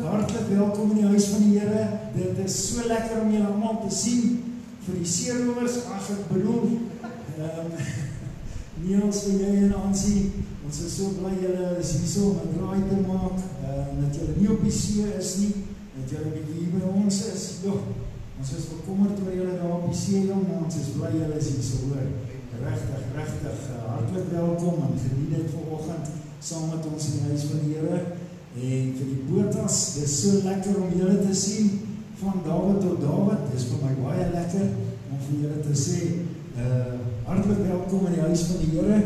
Hartlik welkom in die huis van die Here. Dit is so lekker om julle almal te sien. Vir die seerowers, ag ek bedoel, Niels en jy en Ansie, ons is so bly julle is hierso om 'n draai te maak, dat julle nie op die see is nie, dat julle bietjie hier by ons is. Ons is bekommerd oor julle daar op die see, maar ons is bly julle is hierso, hoor. Regtig, hartlik welkom en geniet dit vanoggend saam met ons in die huis van die Here. En vir die botas, dit is so lekker om julle te sien, van David tot David, dit is vir my baie lekker om vir julle te sê, hartlik welkom in die huis van die Here,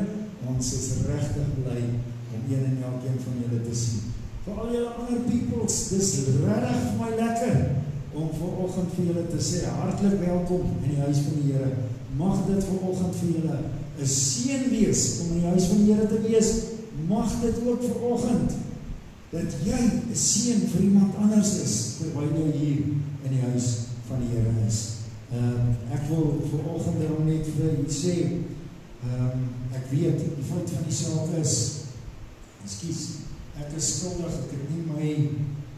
ons is regtig bly om een en elkeen van julle te sien. Vir al julle ander peoples, dit is regtig vir my lekker om vanoggend vir julle te sê, hartlik welkom in die huis van die Here. Mag dit vanoggend vir julle 'n seën wees om in die huis van die Here te wees, mag dit ook vanoggend dat jy 'n seën vir iemand anders is, terwyl jy hier in die huis van die Here is. Ek wil vanoggend daarom net vir u sê, ek weet, die feit van die saak is, ek is skuldig, ek het nie my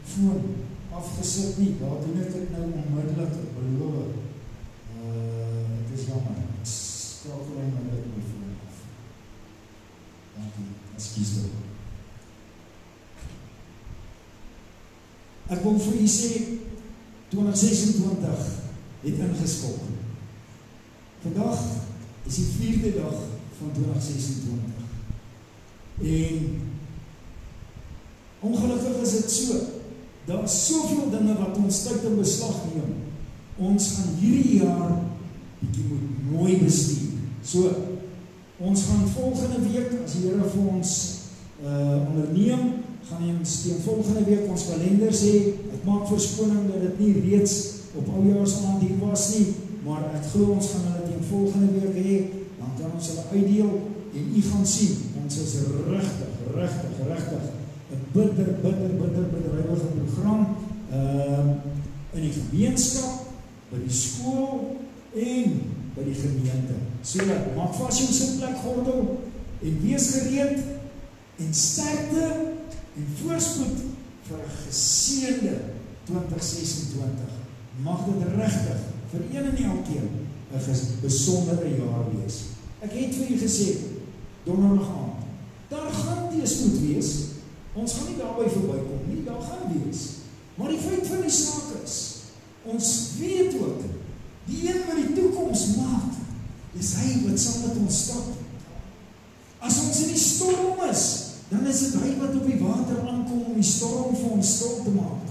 foon afgesit nie, daar doen ek dit nou onmiddellik, ek beloof, het is jammer, ek skakel onmiddellik my foon af. Dankie, ekskuus daarvoor. Ek wil vir u sê, 2026 het ingeskop. Vandag is die 4de dag van 2026. En ongelukkig is dit so, daar is soveel dinge wat ons tyd in beslag neem. Ons gaan hierdie jaar bietjie moet mooi bestuur. So, ons gaan volgende week, as die Here vir ons onderneem, gaan ons teen volgende week ons kalender sê, ek maak verskoning dat dit nie reeds op oujaarsaand hier was nie, maar ek glo ons gaan hulle teen volgende week hê, dan kan ons hulle uitdeel, en u gaan sien, ons is regtig, 'n bedrywige program, in die gemeenskap, by die skool, en by die gemeente. So, maak vas jou sitplek gordel, en wees gereed, en sterkte, en voorspoed vir 'n geseënde 2026. Mag dit regtig vir een en elkeen 'n besondere jaar wees. Ek het vir u gesê, donderdag aand, daar gaan teëspoed wees. Ons gaan nie daarby verbykom nie, daar gaan wees. Maar die feit van die saak is, Ons weet ook, die een wat die toekoms maak, is hy wat saam met ons stap. As ons in die storm is, dan is dit hy wat op die water aankom om die storm vir ons stil te maak.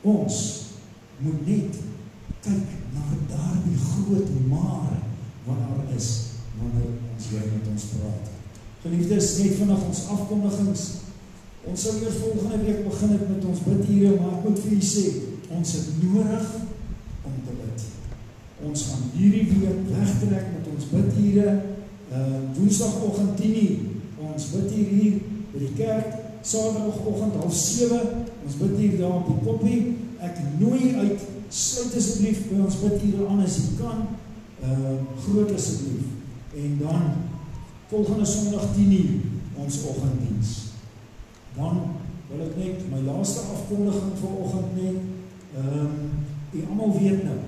Ons moet net kyk na daardie groot maar wat daar is, wanneer ons Here met ons praat. Geliefdes, net vanaf ons afkondigings, ons sal eers volgende week begin met ons bidure, maar ek moet vir julle sê, ons het nodig om te bid. Ons gaan hierdie week wegtrek met ons bidure, woensdagoggend 10:00, ons bid hier by die kerk, saterdagoggend 6:30, ons bid hier daar op die koppie. Ek nooi uit, sluit asseblief by ons bidure aan as jy kan, groot asseblief. En dan volgende Sondag 10:00, ons oggenddiens. Dan wil ek net my laaste afkondiging vir oggend net, u almal weet nou,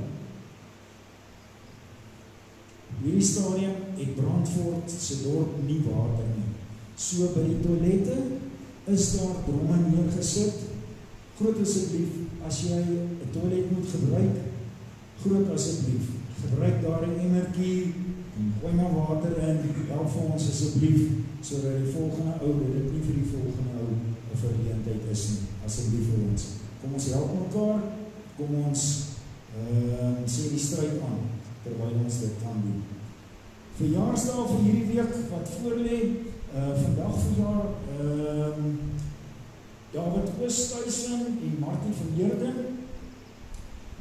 hierdie stadium het Brandfort se dorp nie water nie. So by die toilette is daar dromme neergesit. Groot asseblief, as jy 'n toilet moet gebruik, groot asseblief, gebruik daar 'n emmertjie en gooi maar water in, help vir ons asseblief, sodat die volgende ou, dit nie vir die volgende ou 'n verleentheid is nie, asseblief vir ons. Kom ons help mekaar, kom ons sê die stryd aan, terwyl ons dit kan doen. Verjaarsdag vir hierdie week wat voorlê, vandag verjaar David Oosthuizen en Martie van Heerden.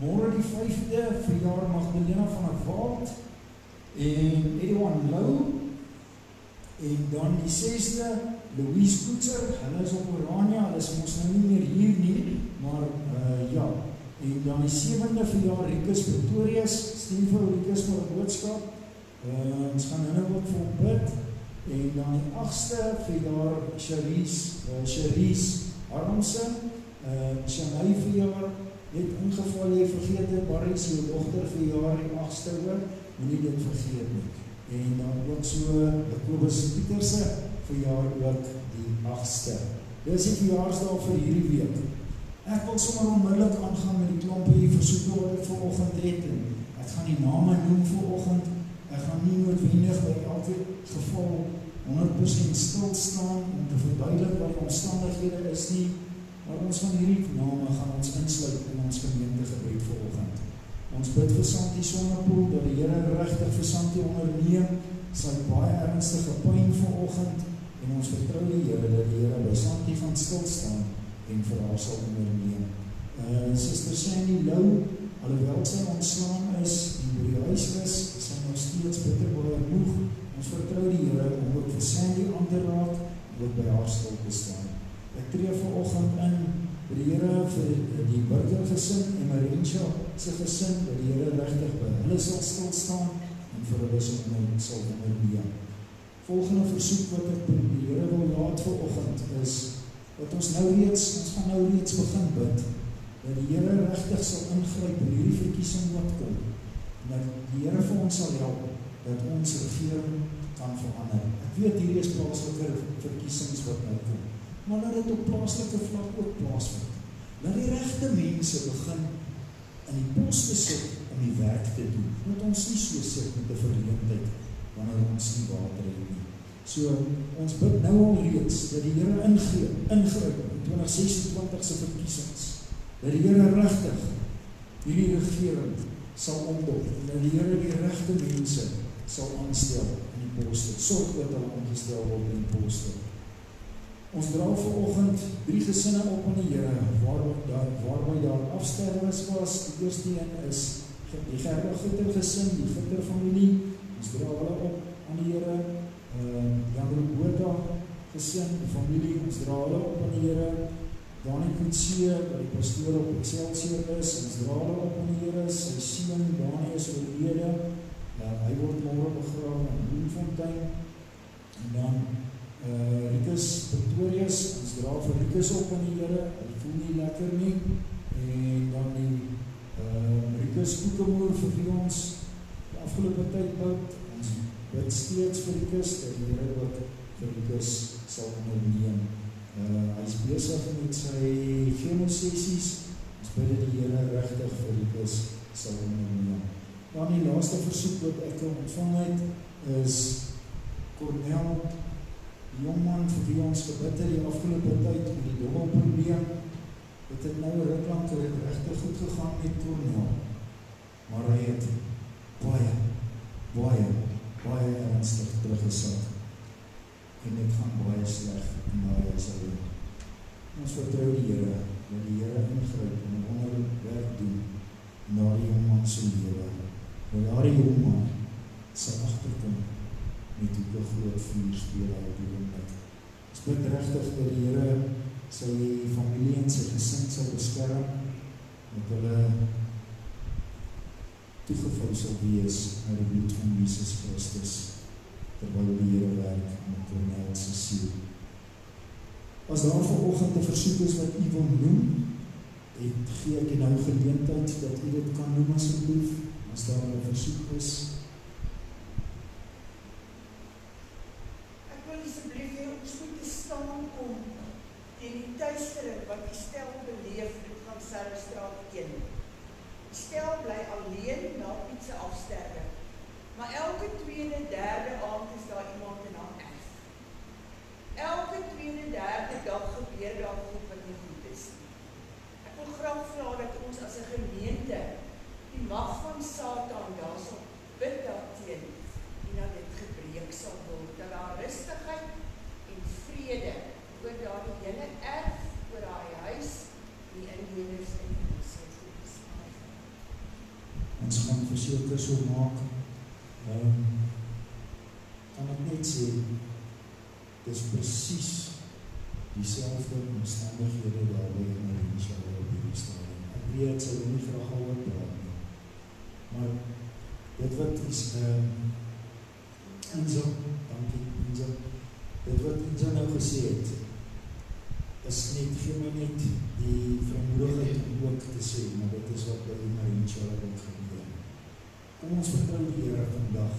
Môre die 5de verjaar Magdalena van der Walt en Edouard Lou. En dan die 6de Louise Koetser, hulle is op Orania, hulle is ons nou nie meer hier nie, maar ja. En dan die 7de verjaar Rikus Pretorius, stuur vir Rikus vir 'n boodskap. Ons gaan nou ook vir hom bid. En dan die 8ste verjaar Cherise Armsen, Shanghai verjaar, net ongeval jy vergeet het, Barry se dogter verjaar die 8ste ook, moenie dit vergeet nie. En dan ook so Kobus Pieterse verjaar ook die 8ste. Dit is die verjaarsdag vir hierdie week. Ek wil sommer onmiddellik aangaan met die klompie versoeke wat ek vanoggend het, en ek gaan die name noem vanoggend. Ek gaan nie noodwendig by elke geval 100% stil staan om te verduidelik wat die omstandighede is nie, maar ons van hierdie name gaan ons insluit in ons gemeentegebed vanoggend. Ons bid vir Santie Sonnepoel, dat die Here regtig vir Santie onderneem, sy baie ernstige pyn vanoggend, en ons vertrou die Here dat die Here by Santie gaan stil staan en vir haar sal onderneem. Suster Sandy Lou, alhoewel sy ontslaan is en by die huis is, sy nog steeds bitter baie moeg. Ons vertrou die Here om ook vir Sandy aan te raak, om ook by haar stil te staan. Ek tree vanoggend in by die Here vir die burgergesin en Marentia se gesin, dat die Here regtig by hulle sal stil staan en vir hulle sal onderneem. Volgende versoek wat ek by die Here wil laat vanoggend is, dat ons gaan nou reeds begin bid, dat die Here regtig sal ingryp in hierdie verkiesing wat kom, en dat die Here vir ons sal help, dat ons regering kan verander. Ek weet hierdie is plaaslike verkiesings wat nou kom, maar dat dit op plaaslike vlak ook plaasvind. Dat die regte mense begin in die pos te sit om die werk te doen, dat ons nie so sit met 'n verleentheid wanneer ons nie water het nie. So, ons bid nou al reeds, dat die Here ingryp in 2026 se verkiesings, dat die Here regtig hierdie regering sal omdop, en dat die Here die regte mense sal aanstel in die poste, sorg dat hulle aangestel word in die poste. Ons dra vanoggend 3 gesinne op aan die Here, waarby daar afsterwes was. Die eerste een is die Gerda Gitter gesin, die Gitter familie. Ons dra hulle op aan die Here. Jan Botha gesin, die familie, ons dra hulle op aan die Here. Dani Kutsie, wat die pastoor op Excelsior is, ons dra hulle op aan die Here. Sy seun, Dani is oorlede. Hy word môre begrawe in Bloemfontein. En dan Rikus Pretorius, ons dra vir Rikus op aan die Here, hy voel nie lekker nie. En dan die Rikus Koekemoer vir wie ons die afgelope tyd bid. Ons bid steeds vir Rikus, dat die Here ook vir Rikus sal onderneem. Hy is besig met sy chemosessies. Ons bid dat die Here struggles sal onderneem. Dan die laaste versoek wat ek ontvang het, is Cornel, die jongman vir wie ons gebid het die afgelope tyd met die dommelprobleem. Het het nou ruk lank regtig goed gegaan met Cornel, maar hy het baie ernstig teruggesak en dit gaan baie sleg in daai huishouding. Ons vertrou die Here, dat die Here ingryp en 'n wonderwerk doen in daardie jongman se lewe. Dat daardie jongman sal agterkom met hoe groot vuur speel hy op die oomblik. Ons bid regtig dat die Here sy familie en sy gesin sal beskerm, dat hulle toegevou sal wees uit die bloed van Jesus Christus, terwyl die Here werk met Cornel se siel. As daar vanoggend 'n versoek is wat u wil noem, gee ek nou geleentheid dat u dit kan noem asseblief, as daar 'n versoek is. Ek wil asseblief hê ons moet te staan kom teen die tuistering wat die stel beleef het van Sarahstraat 1. Die stel bly alleen na Piet se afsterwe, maar elke tweede, derde aand is daar iemand in haar erf. Elke tweede, derde dag gebeur daar goed wat nie goed is. Ek wil graag vra dat ons as 'n gemeente die mag van Satan daarso bid daarteen en dat dit gebreek sal word, dat daar rustigheid en vrede oor daardie hele erf, oor daai huis, die inwoners en die mense goed is. Ons gaan verseker so maak, kan ek net sê, dis presies dieselfde omstandighede daarby in Marinsha op hierdie stadium. Ek weet, sy wil nie graag al oor praat nie, maar dit wat is, Inzo, dankie Inzo, dit wat Inzo nou gesê het, is net, gee my net die vrymoedigheid om ook te sê, maar dit is wat by Marinsha ook gebeur. Kom ons vertrou die Here vandag,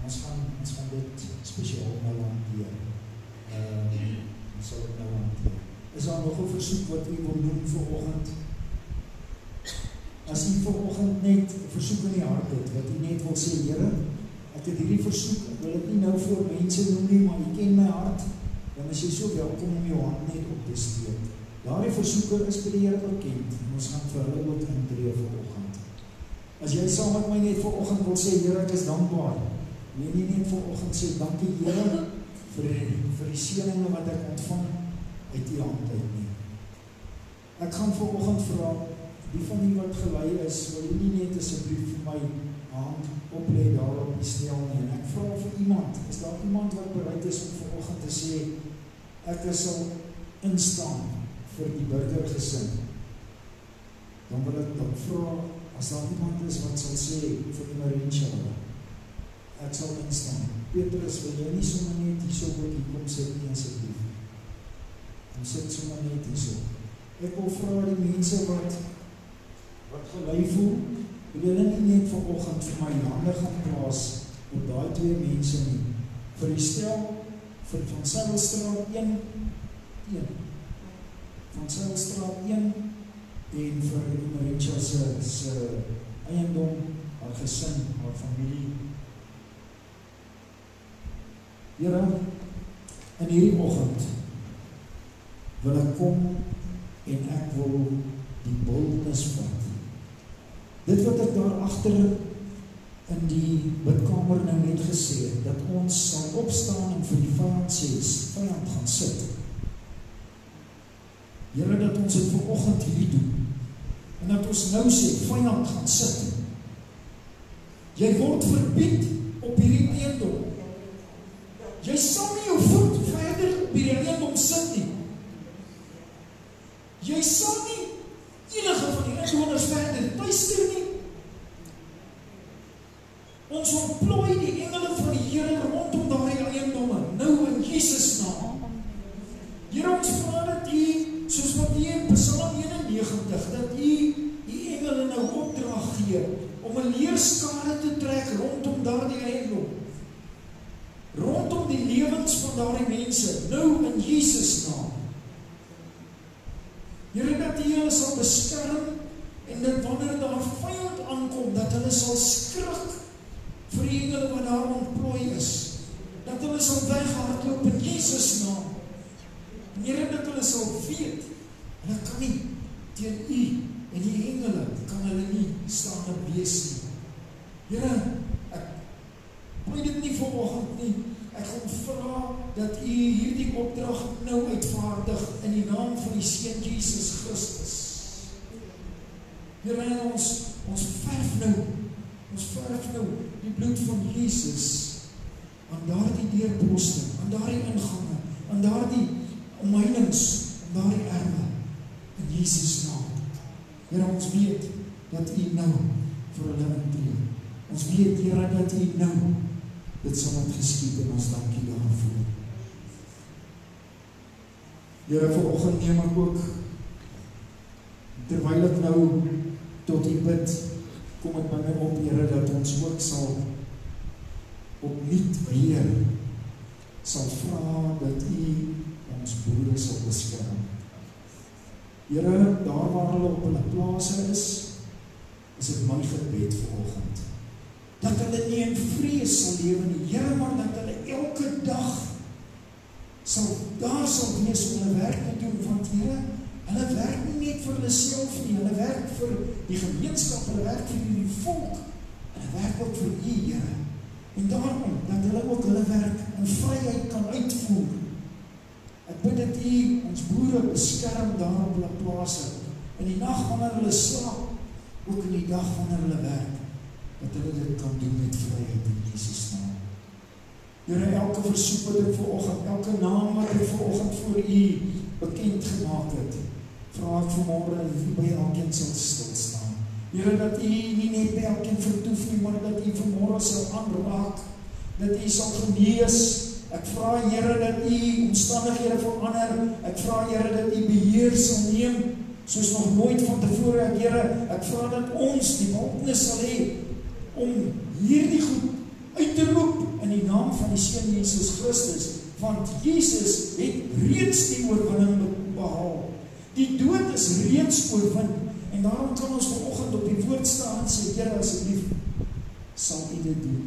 ons gaan dit spesiaal nou hanteer. Ons sal dit nou hanteer. Is daar nog 'n versoek wat u wil noem vanoggend? As u vanoggend net 'n versoek in die hart het, wat u net wil sê, Here, ek het hierdie versoek, ek wil dit nie nou voor mense noem nie, maar u ken my hart, dan is jy so welkom om jou hand net op te steek. Daardie versoeker is by die Here bekend, en ons gaan vir hulle ook intree vanoggend. As jy saam met my net vanoggend wil sê, Here, ek is dankbaar, wil jy net vanoggend sê, dankie Here, vir die seëninge wat ek ontvang uit die hand uit nie. Ek gaan vanoggend vra, die van die wat gelei is, wil jy nie net asseblief vir my hand oplê daar op die stel nie, en ek vra vir iemand, is daar iemand wat bereid is om vanoggend te sê, ek sal instaan vir die burgergesin, dan wil ek dat vra, as daar iemand is wat sal sê, vir die Marinsha, ek sal instaan. Petrus, wil jy nie sommer net hier so ook hier kom sit nie asseblief? Kom sit sommer net hier so. Ek wil vra die mense wat gelei voel, wil julle nie net vanoggend vir my hande gaan plaas op daai twee mense nie. Vir die stel, vir van Sarahstraat 1, van Sarahstraat 1, en vir die Marinsha se eiendom, haar gesin, haar familie. Here, in hierdie oggend wil ek kom en ek wil die boldness vat. Dit wat ek daar agter in die bidkamer nou net gesê het, dat ons sal opstaan en vir die vyand sê, vyand gaan sit. Here, dat ons dit vanoggend hier doen, en dat ons nou sê, vyand gaan sit. Jy word verbied op hierdie eiendom. Jy sal nie jou voet verder op hierdie eiendom sit nie. Jy sal nie enige van die inwoners verder tuister nie. Ons ontplooi die engele van die Here rondom daardie eiendomme, nou in Jesus naam. Here, ons vra dat U, soos wat U in Psalm 91, dat U engele nou opdrag gee, om 'n leerskare te trek rondom daardie eiendom. Rondom die lewens van daardie mense, nou in Jesus naam. Here, dat U hulle sal beskerm, en dat wanneer daar hulle sal skrik vir die engele wat daar ontplooi is, dat hulle sal weghardloop in Jesus naam. En Here, dat hulle sal weet, hulle kan nie teen U en die engele, kan hulle nie staande wees nie. Here, ek plooi dit nie vanoggend nie, ek gaan vra dat U hierdie opdrag nou uitvaardig in die naam van die Seun Jesus Christus. Here, ons verf nou die bloed van Jesus aan daardie deurposte, aan daardie ingange, aan daardie omheinings, aan daardie erwe, in Jesus naam. Here, ons weet dat U nou vir hulle intree. Ons weet, Here, dat U nou dit sal wat geskied en ons dankie daarvoor. Here, vanoggend neem ek ook, terwyl ek nou tot U bid, kom ek by my op, Here, dat ons ook sal opnuut weer sal vra dat U ons broere sal beskerm. Here, daar waar hulle op hulle plase is dit my gebed vanoggend, dat hulle nie in vrees sal lewe nie, Here, maar dat hulle elke dag daar sal wees om hulle werk te doen, want Here, hulle werk nie net vir hulle self nie, hulle werk vir die gemeenskap, hulle werk vir die volk, hulle werk ook vir U, Here. En daarom, dat hulle ook hulle werk in vryheid kan uitvoer. Ek bid dat U ons boere beskerm daar op hulle plase, in die nag wanneer hulle slaap, ook in die dag wanneer hulle werk, dat hulle dit kan doen met vryheid in Jesus naam. Here, elke versoek wat ek vanoggend, elke naam wat ek vanoggend voor U bekend gemaak het, vra ek vanmôre en by elkeen sal stilstaan. Here, dat U nie net by elkeen vertoef nie, maar dat U vanmôre sal aanraak, dat U sal genees. Ek vra, Here, dat U omstandighede verander. Ek vra, Here, dat U beheer sal neem, soos nog nooit van tevore. Here, ek vra dat ons die boldness sal hê om hierdie goed uit te roep in die naam van die Seun Jesus Christus, want Jesus het reeds die oorwinning behaal. Die dood is reeds oorwin, en daarom kan ons vanoggend op die woord staan en sê, Here, asseblief, sal U dit doen.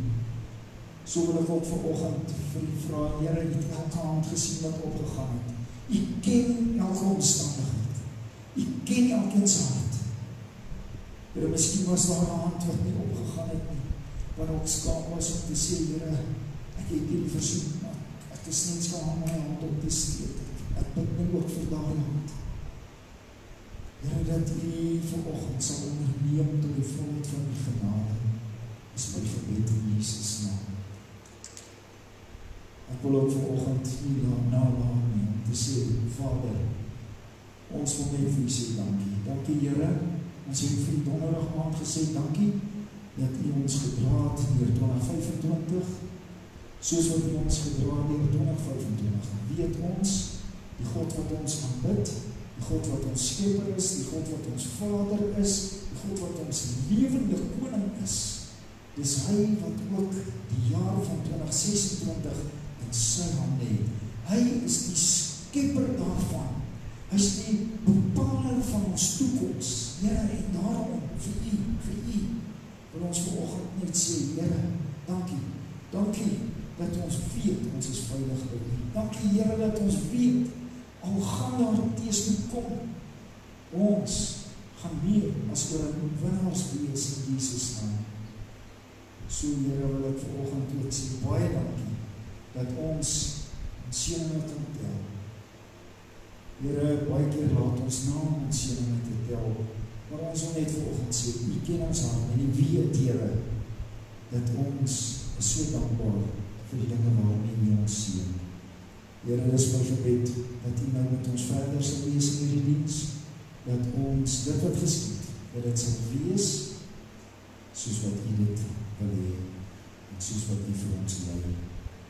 So wil ek ook vanoggend vir U vra, Here, U het elke hand gesien wat opgegaan het. U ken elke omstandigheid. U ken elkeen se hart. Here, miskien was daar 'n hand wat nie opgegaan het nie, waar ook skaam was om te sê, Here, ek het hierdie versoek, maar ek is nie skaam om my hand op te steek. Ek bid nou ook vir daardie hand. Here, dat U vanoggend sal onderneem tot die volheid van die genade, is my gebed in Jesus naam. Ek wil ook vanoggend nie nalaat nie om te sê, Vader, ons wil net vir U sê dankie. Dankie, Here, ons het vir die donderdag aand gesê dankie, dat U ons gedra het deur 2025, soos wat U ons gedra het deur 2025. Weet ons, die God wat ons aanbid, die God wat ons skepper is, die God wat ons Vader is, die God wat ons lewende koning is, dis Hy wat ook die jaar van 2026 in sy hande het. Hy is die skepper daarvan. Hy is die bepaler van ons toekoms. Here, en daarom vir U, wil ons vanoggend net sê, Here, dankie, dankie, dat ons weet, ons is veilig by U. Dankie, Here, dat ons weet, al gaan daar teëspoed kom, ons gaan meer as oorwinnaars wees in Jesus naam. So, Here, wil ek vanoggend ook sê, baie dankie, dat ons seëninge kan tel. Here, baie keer laat ons naam en seëninge te tel, maar ons wil net vanoggend sê, U ken ons hart en U weet, Here, dat ons is so dankbaar vir die dinge waarmee U ons seën. Here, dis my gebed, dat U nou met ons verder sal wees in hierdie diens, dat ons dit wat geskied, dat dit sal wees, soos wat U dit wil hê, en soos wat U vir ons lei.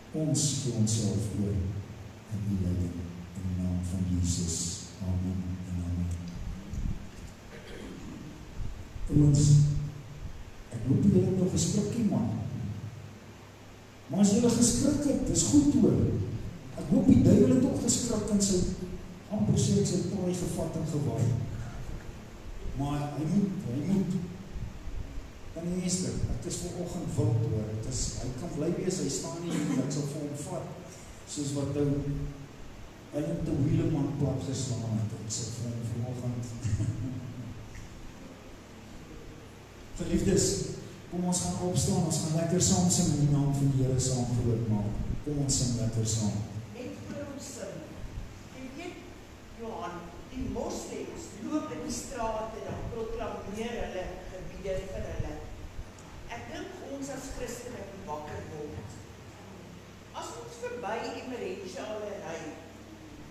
Ons gee onsself oor in U leiding, in die naam van Jesus. Amen en amen. Ons, ek hoop julle het nou gesprikkie, man. Maar as julle geskrik het, is goed hoor. Ek hoop die duiwel het ook geskrik en sy amper sê sy paai gevat en gewaai. Maar hy moet. kan nie Esther, ek is vanoggend wild hoor, hy kan bly wees, hy staan nie, ek sal vir hom vat, soos wat nou Ellen de Wieleman plat geslaan het, ek sal vir hom vanoggend. Geliefdes, kom ons gaan opstaan, ons gaan lekker saam sing in die naam van die Here saam groot maak. Kom ons sing lekker saam. Net voor ons sing, jy weet, Johan, die moslems loop in die strate, dan proklameer hulle gebiede vir hulle. Ek dink ons as Christene moet wakker word. As ons verby emerentiale ry,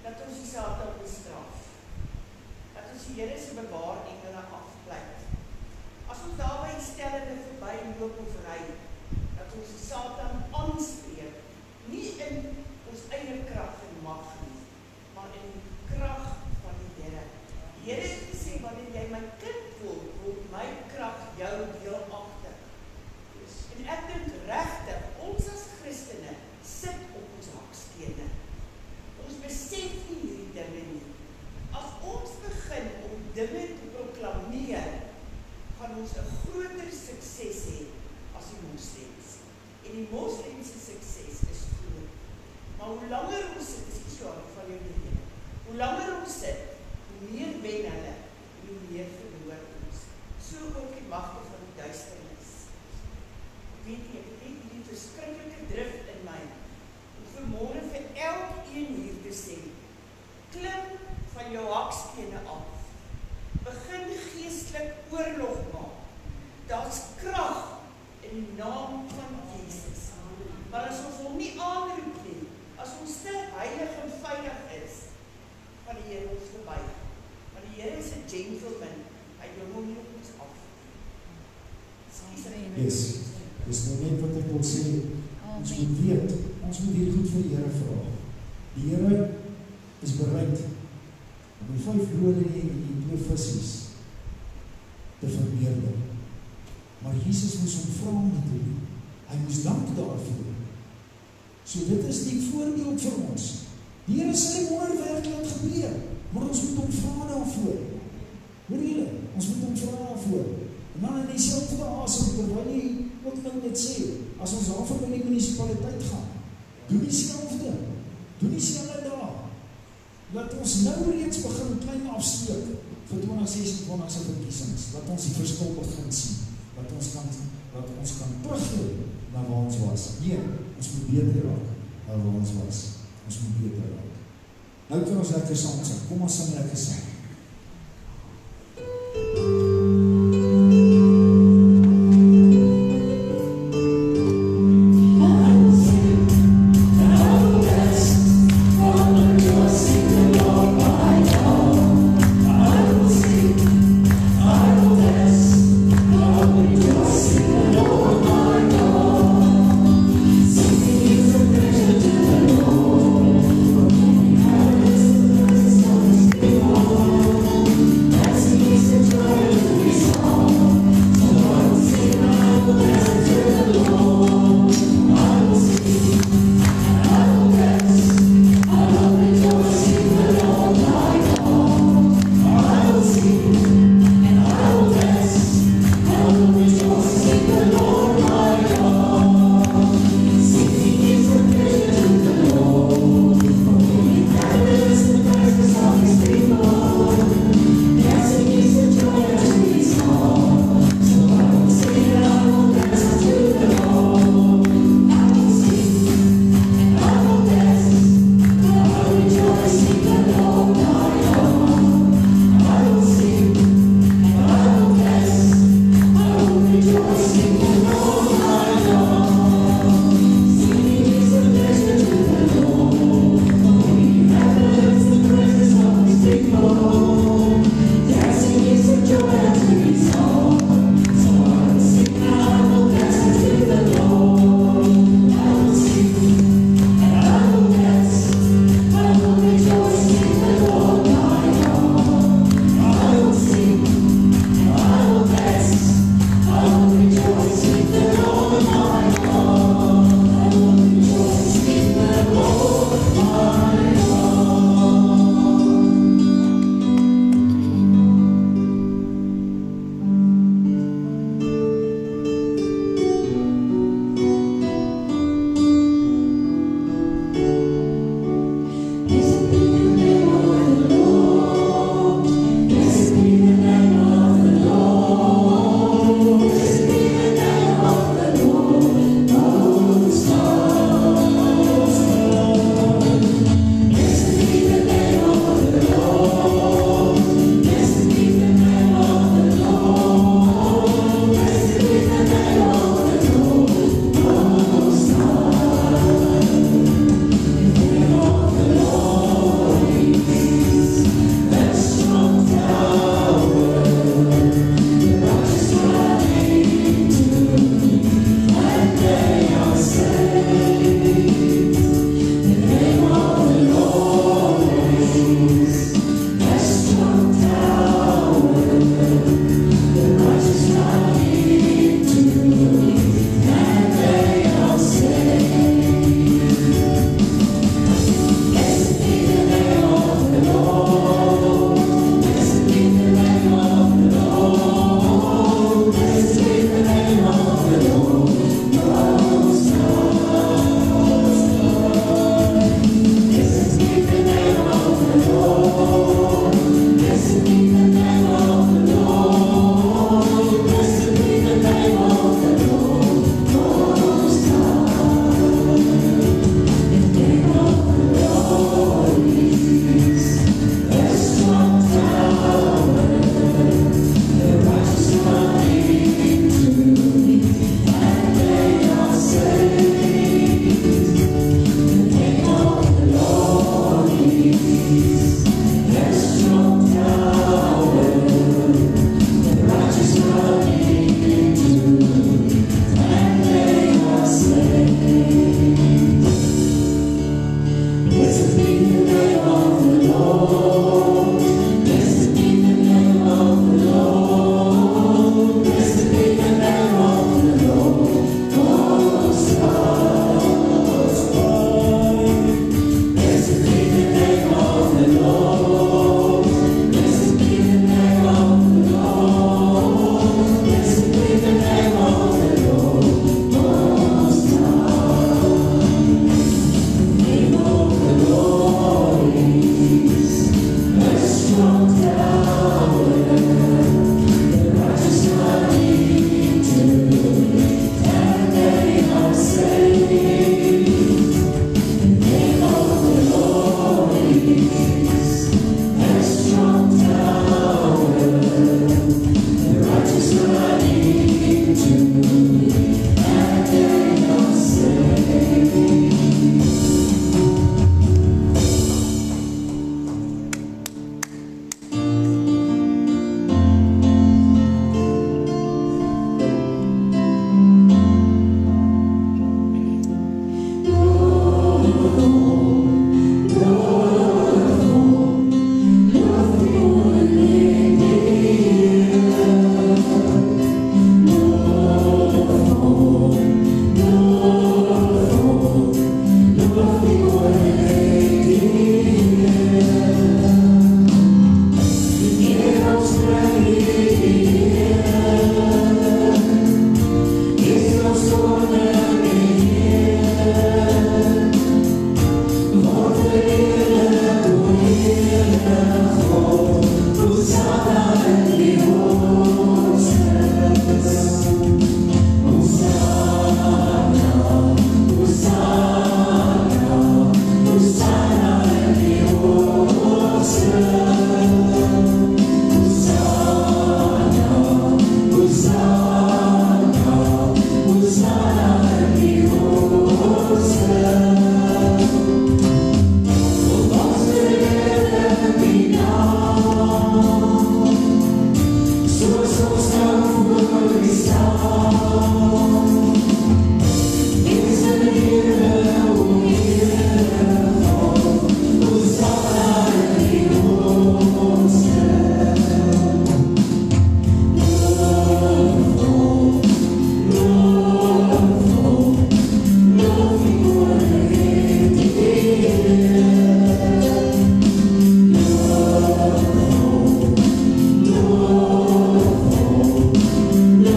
dat ons die Satan bestraf, dat ons die Here se bewaarengele afpleit. As ons daarby stellende verby loop of ry, dat ons die Satan aanspreek, nie in ons eie krag en mag nie, maar in die krag van die Here. Die Here het gesê, wanneer jy my kind word my krag jou deelagtig. En ek dink regtig, ons as Christene sit op ons hakstene. Ons besef nie hierdie dinge nie. As ons begin om dinge te proklameer, gaan ons 'n groter sukses hê as die moslems. En die moslems se sukses is groot. Maar hoe langer ons sit, is die swaar van jou lewe. Hoe langer ons sit, hoe meer wen hulle, en hoe meer verloor ons. So ook die magte van die duisternis. Weet jy, ek het hierdie verskriklike drif in my, om vanmôre vir elkeen hier te sê, klim van jou hakstene af. Begin geestelik oorlog maak. Daar's krag in die naam van Jesus. Maar as ons hom nie aanroep nie, as ons te heilig en veilig is, van die Here ons verby. Want die Here is 'n gentleman. Hy dwing hom nie op ons af. Yes. Dis nou net wat ek wil sê, ons moet weet, ons moet hier goed vir die Here vra. Die Here is bereid om die 5 brode en die 2 visies te vermeerder. Maar Jesus moes hom vra om dit te doen. Hy moes dank daarvoor. So dit is die voorbeeld vir ons. Die Here sê wonderwerk laat gebeur, maar ons moet hom vra daarvoor. Hoor julle, ons moet hom vra daarvoor. En dan in dieselfde asem, terwyl hy ook nou net sê, as ons daarvoor in die munisipaliteit gaan, doen dieselfde. Doen dieselfde daar. Laat ons nou reeds begin klein afsteek vir 2026 se verkiesings. Laat ons die verskil begin sien. Laat ons kan teruggaan na waar ons was. Nee, ons moet beter raak na waar ons was. Ons moet beter raak. Nou kan ons lekker saam sing. Kom ons sing lekker saam. Oh,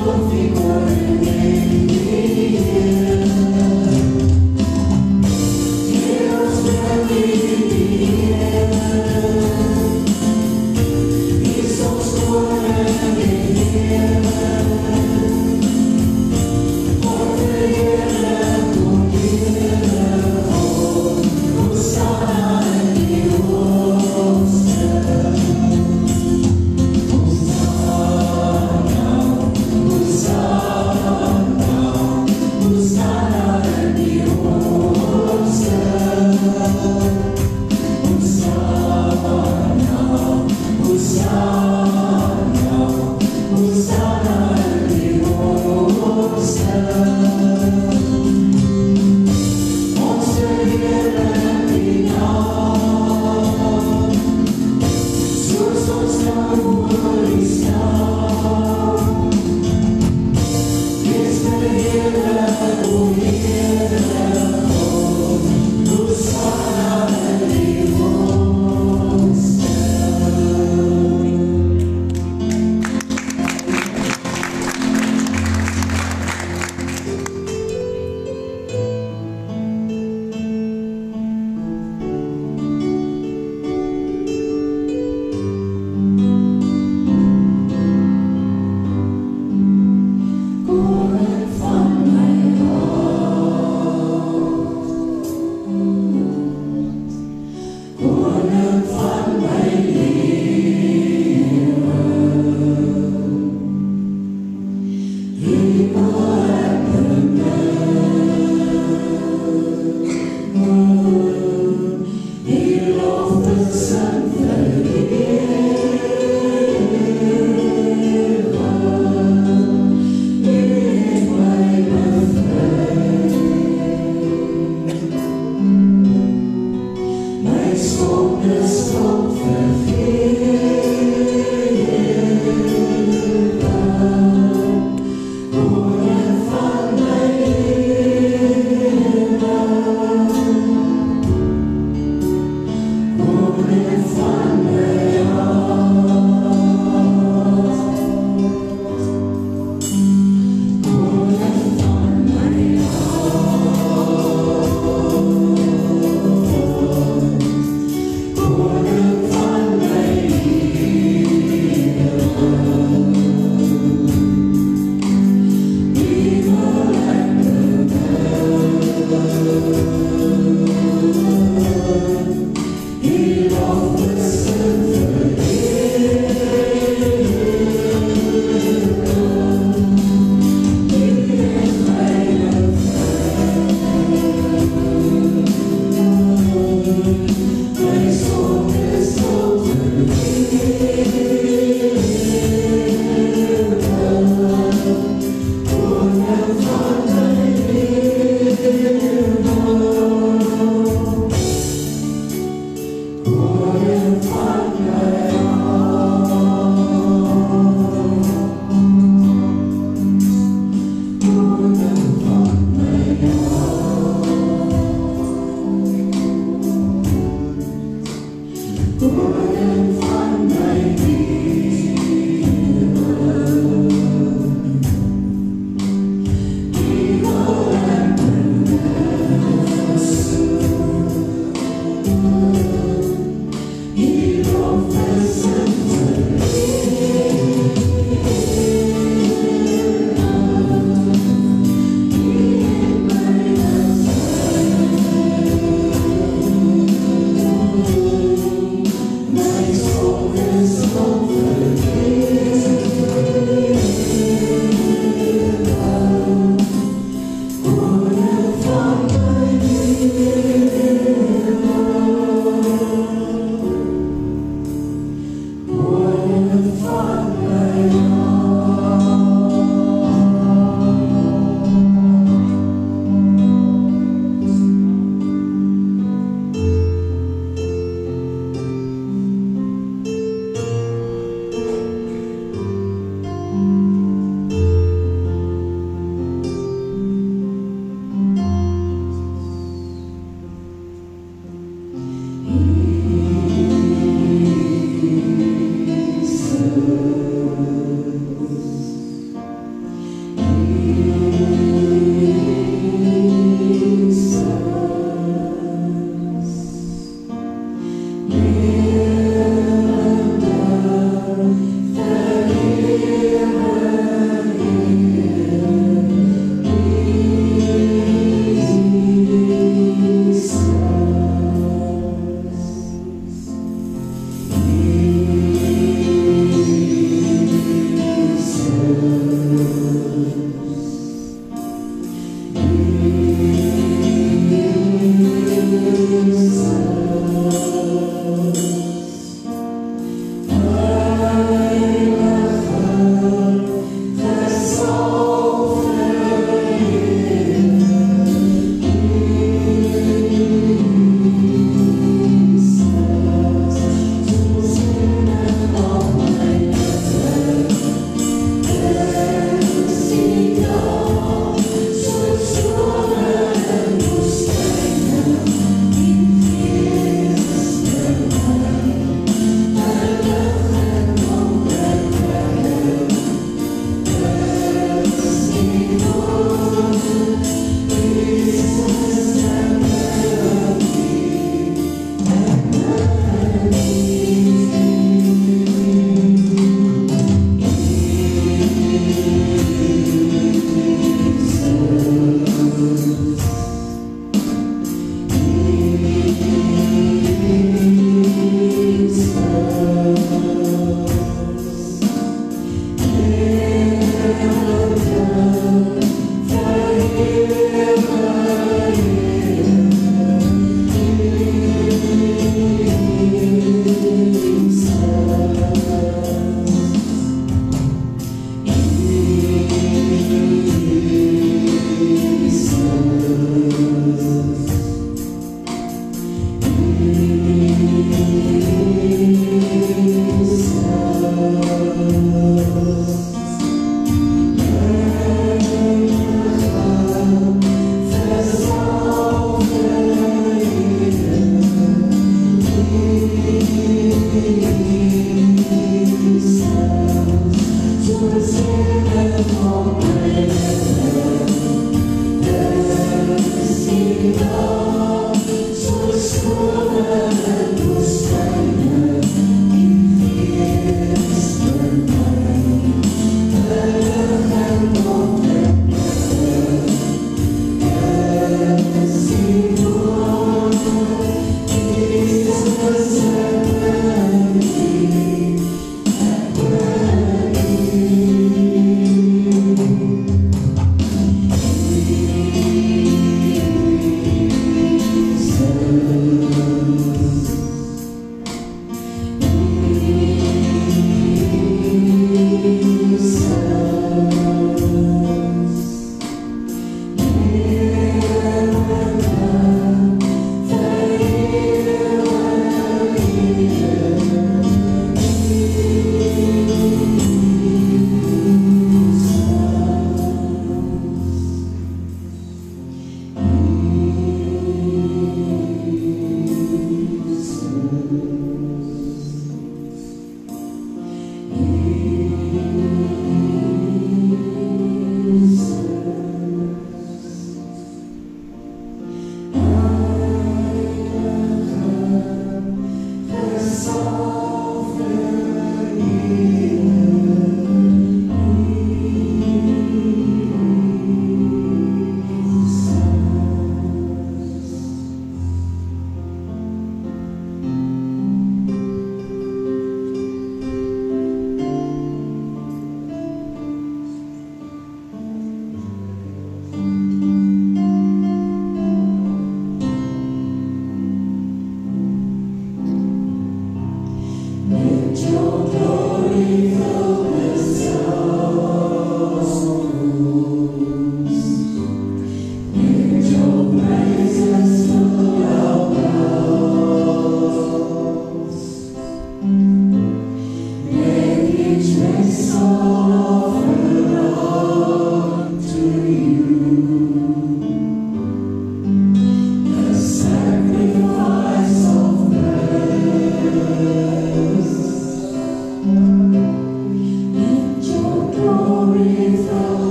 Hosanna,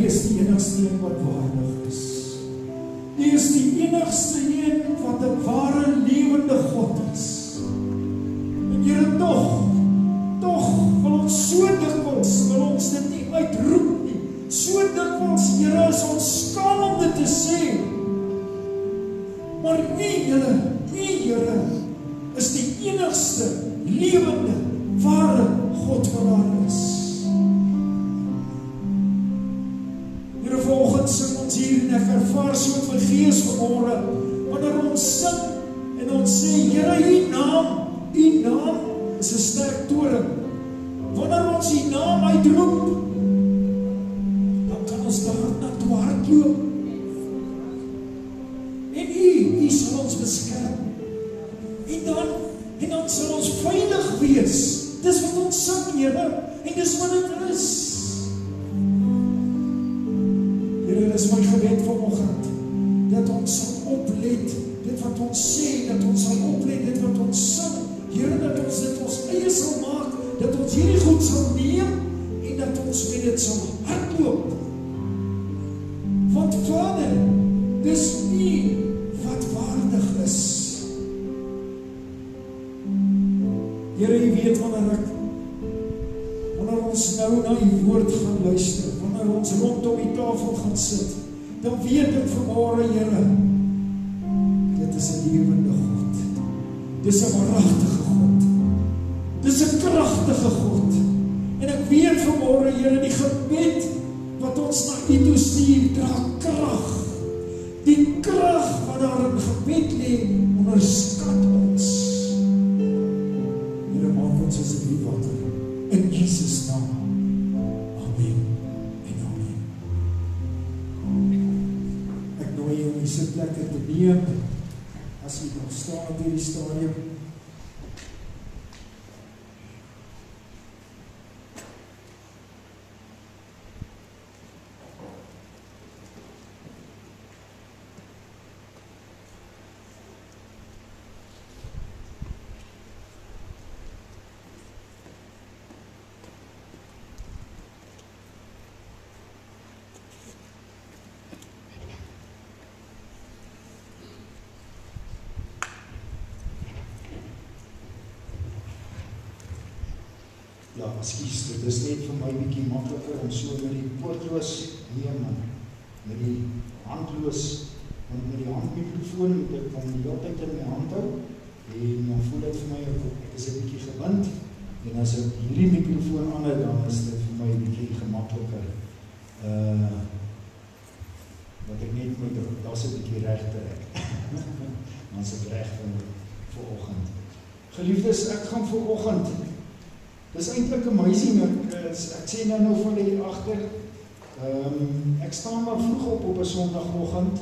is die enigste een wat waardig is. U is die enigste een wat 'n ware lewende God is. En Here, tog wil ons so dikwels, wil ons dit nie uitroep nie. So dikwels, Here, is ons skaam om dit te sê. Maar U, Here, is die enigste lewende, ware God wat daar is. Here, vanoggend sing ons hier en ek ervaar so met my gees vanmôre, wanneer ons sing en ons sê, Here, U naam is 'n sterk toring. Wanneer ons U naam uitroep, dan kan ons daar toe hardloop. En U sal ons beskerm. En dan sal ons veilig wees. Dis wat ons sing, Here, en dis wat dit is. Here, dis my gebed vanoggend, dat ons sal oplet, dit wat ons sê, dat ons sal oplet, dit wat ons sing, Here, dat ons dit ons eie sal maak, dat ons hierdie goed sal neem, en dat ons met dit sal hardloop. Want Vader, dis U wat waardig is. Here, U weet wanneer ons nou na U woord gaan luister, wanneer ons rondom die tafel gaan sit, dan weet ek vanmôre, Here, dit is 'n lewende God. Dis 'n waaragtige God. Dis 'n kragtige God. En ek weet vanmôre, Here, die gebed wat ons na U toe stuur, dra krag. Die krag wat daar in gebed lê, onderskat ons. Here, maak ons asseblief wakker. In Jesus naam. Amen en amen. Ek nooi jou om die sitplekke te neem, as jy nog staan op hierdie stadium. Ja, ekskuus, dit is net vir my bietjie makliker om so met die poortloos neem en met die handloos, want met die handmikrofoon moet ek van die hele tyd in my hand hou, en dan voel dit vir my, ek is 'n bietjie gebind, en as ek hierdie mikrofoon aanhou, dan is dit vir my bietjie gemakliker, wat ek net moet, daar is 'n bietjie reg trek, dan is ek reg vir oggend. Geliefdes, ek gaan vir oggend, dis eintlik amazing, ek sê nou van hier agter, ek staan maar vroeg op 'n Sondagoggend,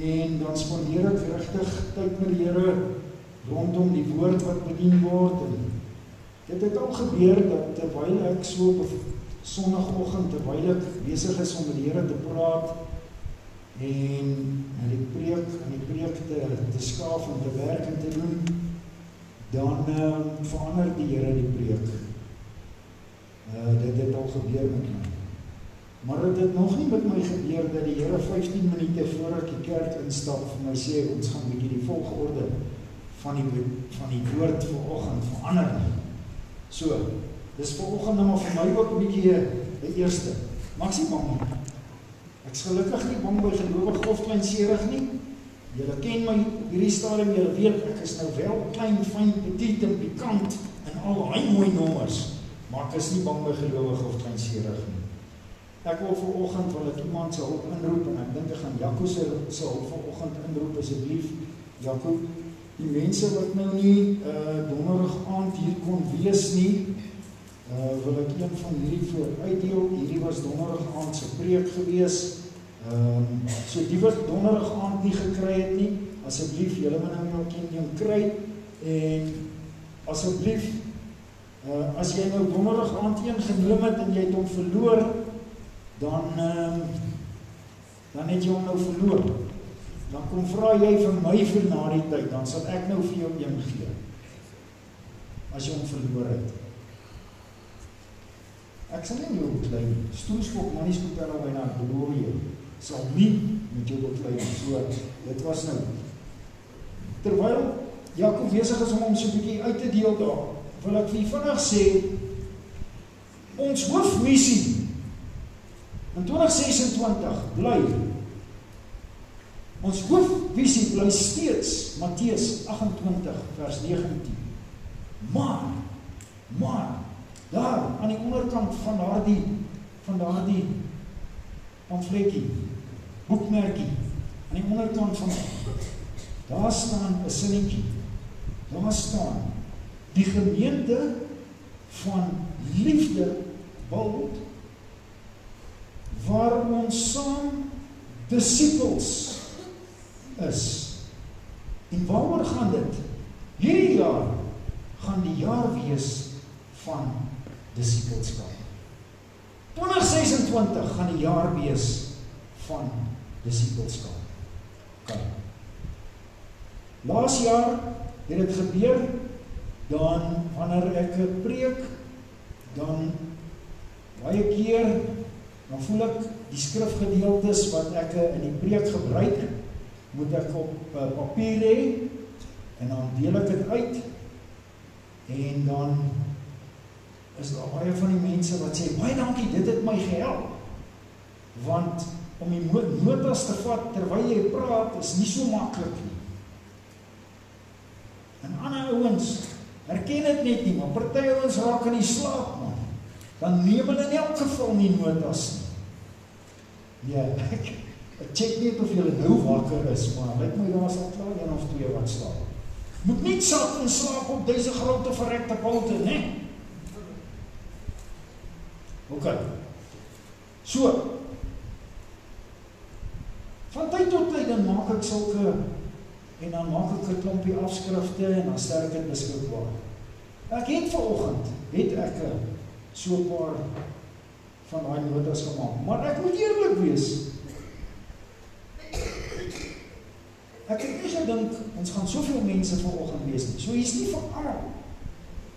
en dan spandeer ek regtig tyd met die Here, rondom die woord wat bedien word, en dit het al gebeur, dat terwyl ek so op 'n Sondagoggend, terwyl ek besig is om met die Here te praat, en die preek te skaaf en te werk en te doen, dan verander die Here die preek. Dit het al gebeur met my. Maar het het nog nie met my gebeur dat die Here 15 minute voor ek die kerk instap vir my sê, ons gaan bietjie die volgorde van die woord vanoggend verander nie. So, dis vanoggend nou maar vir my ook 'n bietjie 'n eerste. Maar ek sê bang nie. Ek's gelukkig nie bang by gelowige of kleinserig nie. Julle ken my op hierdie stadium, julle weet ek is nou wel klein, fyn, petit en pikant en al daai mooi nommers, maar ek is nie bang by gelowige of kleinserig nie. Ek wil vanoggend wil ek iemand se hulp inroep en ek dink ek gaan Jaco se hulp vanoggend inroep asseblief. Jaco, die mense wat nou nie donderdag aand hier kon wees nie, wil ek een van hierdie voor uitdeel. Hierdie was donderdag aand se preek gewees. So die wat donderdag aand nie gekry het nie, asseblief, julle moet nou nog een kry, en asseblief, as jy nou donderdag aand een geneem het en jy het hom verloor, dan het jy hom nou verloor. Dan kom vra jy vir my vir na die tyd, dan sal ek nou vir jou een gee, as jy hom verloor het. Ek sal nie jou beklei nie. Stroeskop, Manieskopella byna, ek beloof jou, sal nie met jou beklei nie. So, dit was nou. Terwyl Jakob besig is om so 'n bietjie uit te deel daar, wil ek vir u vinnig sê, ons hoofmissie in 2026 bly, ons hoofvisie bly steeds Matteus 28 vers 19. Maar, daar aan die onderkant van daardie pamfletjie, boekmerkie, aan die onderkant van daar staan 'n sinnetjie. Daar staan die gemeente van liefde bou waar ons saam disippels is. En waaroor gaan dit? Hierdie jaar gaan die jaar wees van disippelskap. 2026 gaan die jaar wees van disippelskap. Kyk. Laas jaar het dit gebeur, dan wanneer ek 'n preek, dan baie keer, dan voel ek die skrifgedeeltes wat ek in die preek gebruik, moet ek op papier hê, en dan deel ek dit uit, en dan is daar baie van die mense wat sê, baie dankie, dit het my gehelp, want om die notas te vat terwyl jy praat, is nie so maklik nie. En ander ouens herken dit net nie, maar party ouens raak in die slaap, man. Dan neem hulle in elk geval nie notas nie. Ja, ek check nie of julle nou wakker is, maar lyk my daar is al klaar 1 of 2 wat slaap. Moet nie sat en slaap op deze grote verrekte pulte, né? Ok. So, van tyd tot tyd dan maak ek sulke, en dan maak ek 'n klompie afskrifte, en dan stel ek dit beskikbaar. Ek het vanoggend, so 'n paar van daai notas gemaak, maar ek moet eerlik wees, ek het nie gedink, ons gaan soveel mense vanoggend lees nie, so hier's nie vir almal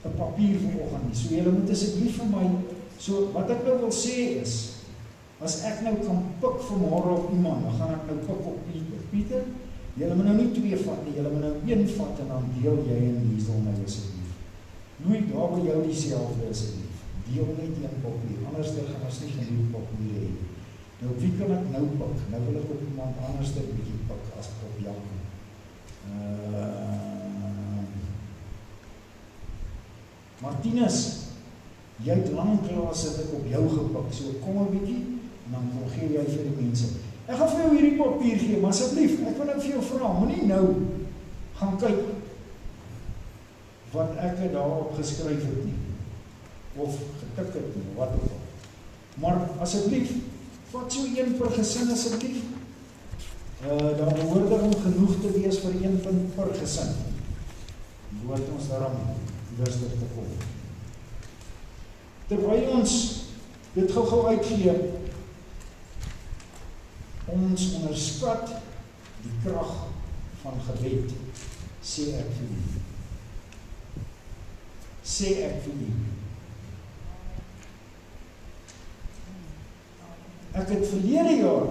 'n papier vanoggend nie, so julle moet asseblief vir my, so wat ek nou wil sê is, as ek nou kan pik vanmôre op iemand, dan gaan ek nou pik op Pieter, julle moet nou nie 2 vat nie, julle moet nou 1 vat en dan deel jy en Liesel my asseblief. Louis, daar by jou dieselfde asseblief. Deel net 1 papier, anders gaan ons nie genoeg papier hê. Nou wie kan ek nou pik? Nou wil ek op iemand anders 'n bietjie pik as op Jakob. Martinus, jy het lanklaas het ek op jou gepik, so kom 'n bietjie en dan gee jy vir die mense. Ek gaan vir jou hierdie papier gee, maar asseblief, ek wil nou vir jou vra, moenie nou gaan kyk wat ek daarop geskryf het nie, of getik het nie, wat ook al. Maar asseblief, vat so 1 per gesin asseblief. Daar behoort om genoeg te wees vir 1 punt per gesin. Behoort ons daarom rustig te kom. Terwyl ons dit gou uitgee, ons onderskat die krag van gebed, sê ek vir u. Sê ek vir u. Ek het verlede jaar,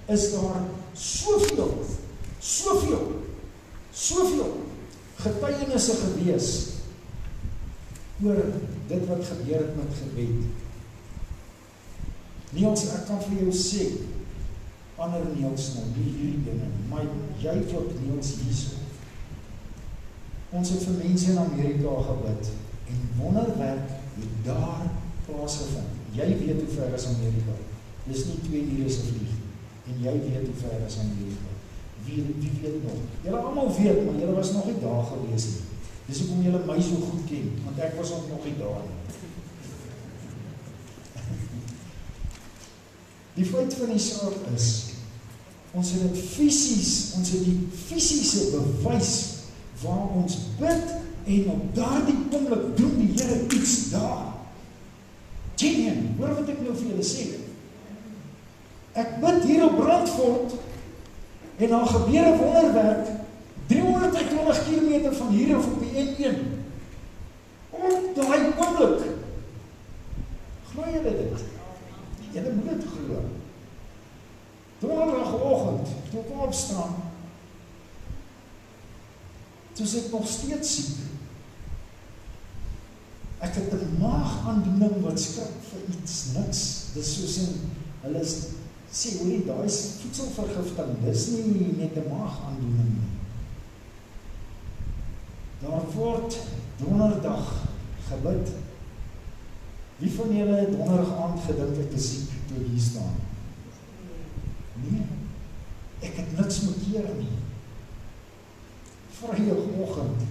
is daar soveel getuienisse gewees oor dit wat gebeur het met gebed. Niels, ek kan vir jou sê, ander Niels nou, nie hierdie dinge, maar jy ook Niels hierso. Ons het vir mense in Amerika gebid, en wonderwerk het daar plaasgevind. Jy weet hoe ver is Amerika. Dis nie 2 ure se vlieg, en jy weet hoe ver is Amerika. Wie weet nog? Julle almal weet, maar julle was nog nie daar gewees nie. Dis hoekom julle my so goed ken, want ek was ook nog nie daar nie. Die feit van die saak is, ons het dit fisies, ons het die fisiese bewys waar ons bid en op daardie oomblik doen die Here iets daar. Genien, hoor wat ek nou vir julle sê. Ek bid hier op Brandfort en dan gebeur 'n wonderwerk 320 km van hier af op die N1. Op daai oomblik. Glo jy glo. Donderdagoggend, toe ek opstaan, toe is ek nog steeds siek. Ek het 'n maagaandoening wat skrik vir iets, niks. Dis soos hulle sê, hoorie, daai is voedselvergifting, dis nie net 'n maagaandoening nie. Daar word donderdag gebid. Wie van julle het donderdag aand gedink ek is siek toe ek hier staan? Nee, ek het niks met kere nie. Vrydagoggend,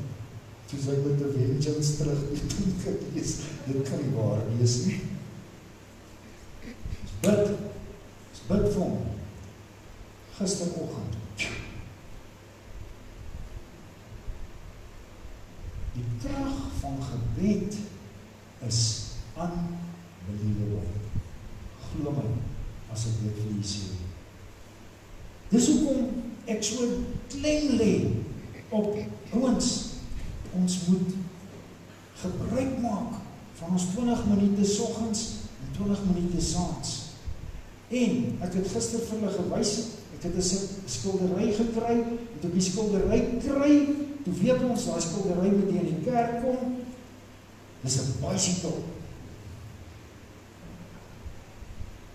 toe sy met die vengeance terug die toen gewees, dit kan nie waar wees nie. Bid vir hom, gisteroggend. Die krag van gebed is unbelievable. Glo my, as ek dit vir julle sê. Dis hoekom ek so klem lê op ouens, ons moet gebruik maak van ons 20 minute soggens en 20 minute saans. En ek het gister vir hulle gewys, ek het 'n skildery gekry, en toe die skildery kry, toe weet ons, daai skildery moet in die kerk kom, dis 'n bicycle.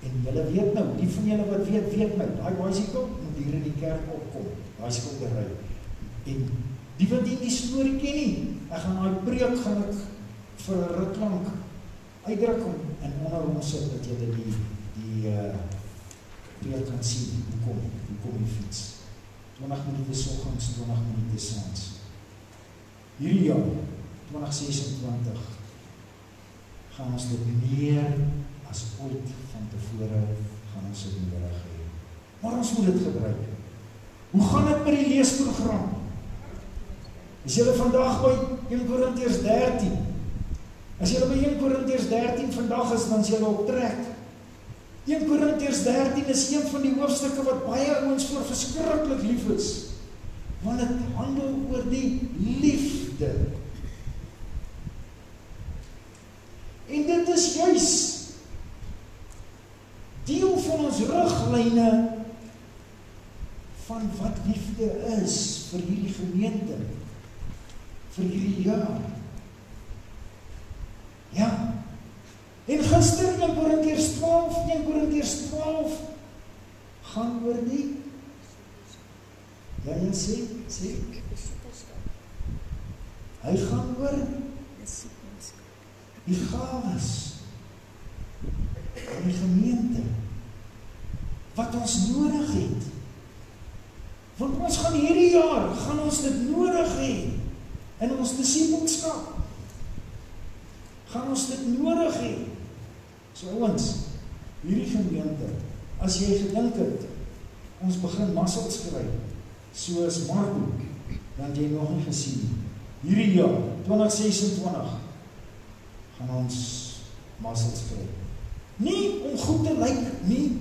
En julle weet nou, die van julle wat weet nou, daai bicycle moet hier in die kerk opkom, daai skildery. En die wat die storie ken nie, ek gaan daai preek gaan ek vir 'n ruk lank uitdruk en onder ons sit dat julle die preek kan sien, hoekom die fiets. 20 minute soggens, 20 minute saans. Hierdie jaar, 2026, gaan ons dit meer as ooit van tevore gaan ons dit nodig hê. Maar ons moet dit gebruik. Hoe gaan dit met die leesprogram? Is julle vandag by 1 Korintiërs 13? As julle by 1 Korintiërs 13 vandag is, dan is julle op trek. 1 Korintiërs 13 is een van die hoofstukke wat baie ouens voor verskriklik lief is. Want dit handel oor die liefde. En dit is juis deel van ons riglyne van wat liefde is vir hierdie gemeente, vir hierdie jaar. Ja. En gister 1 Korintiërs 12 gaan oor die sê hy gaan oor die gawes in die gemeente wat ons nodig het. Want ons gaan hierdie jaar gaan ons dit nodig hê in ons disipelskap. Gaan ons dit nodig hê. So ouens, hierdie gemeente, as jy gedink het, ons begin massels kry, soos Marco, dan jy nog nie gesien nie. Hierdie jaar, 2026, gaan ons massels kry. Nie om goed te lyk, nie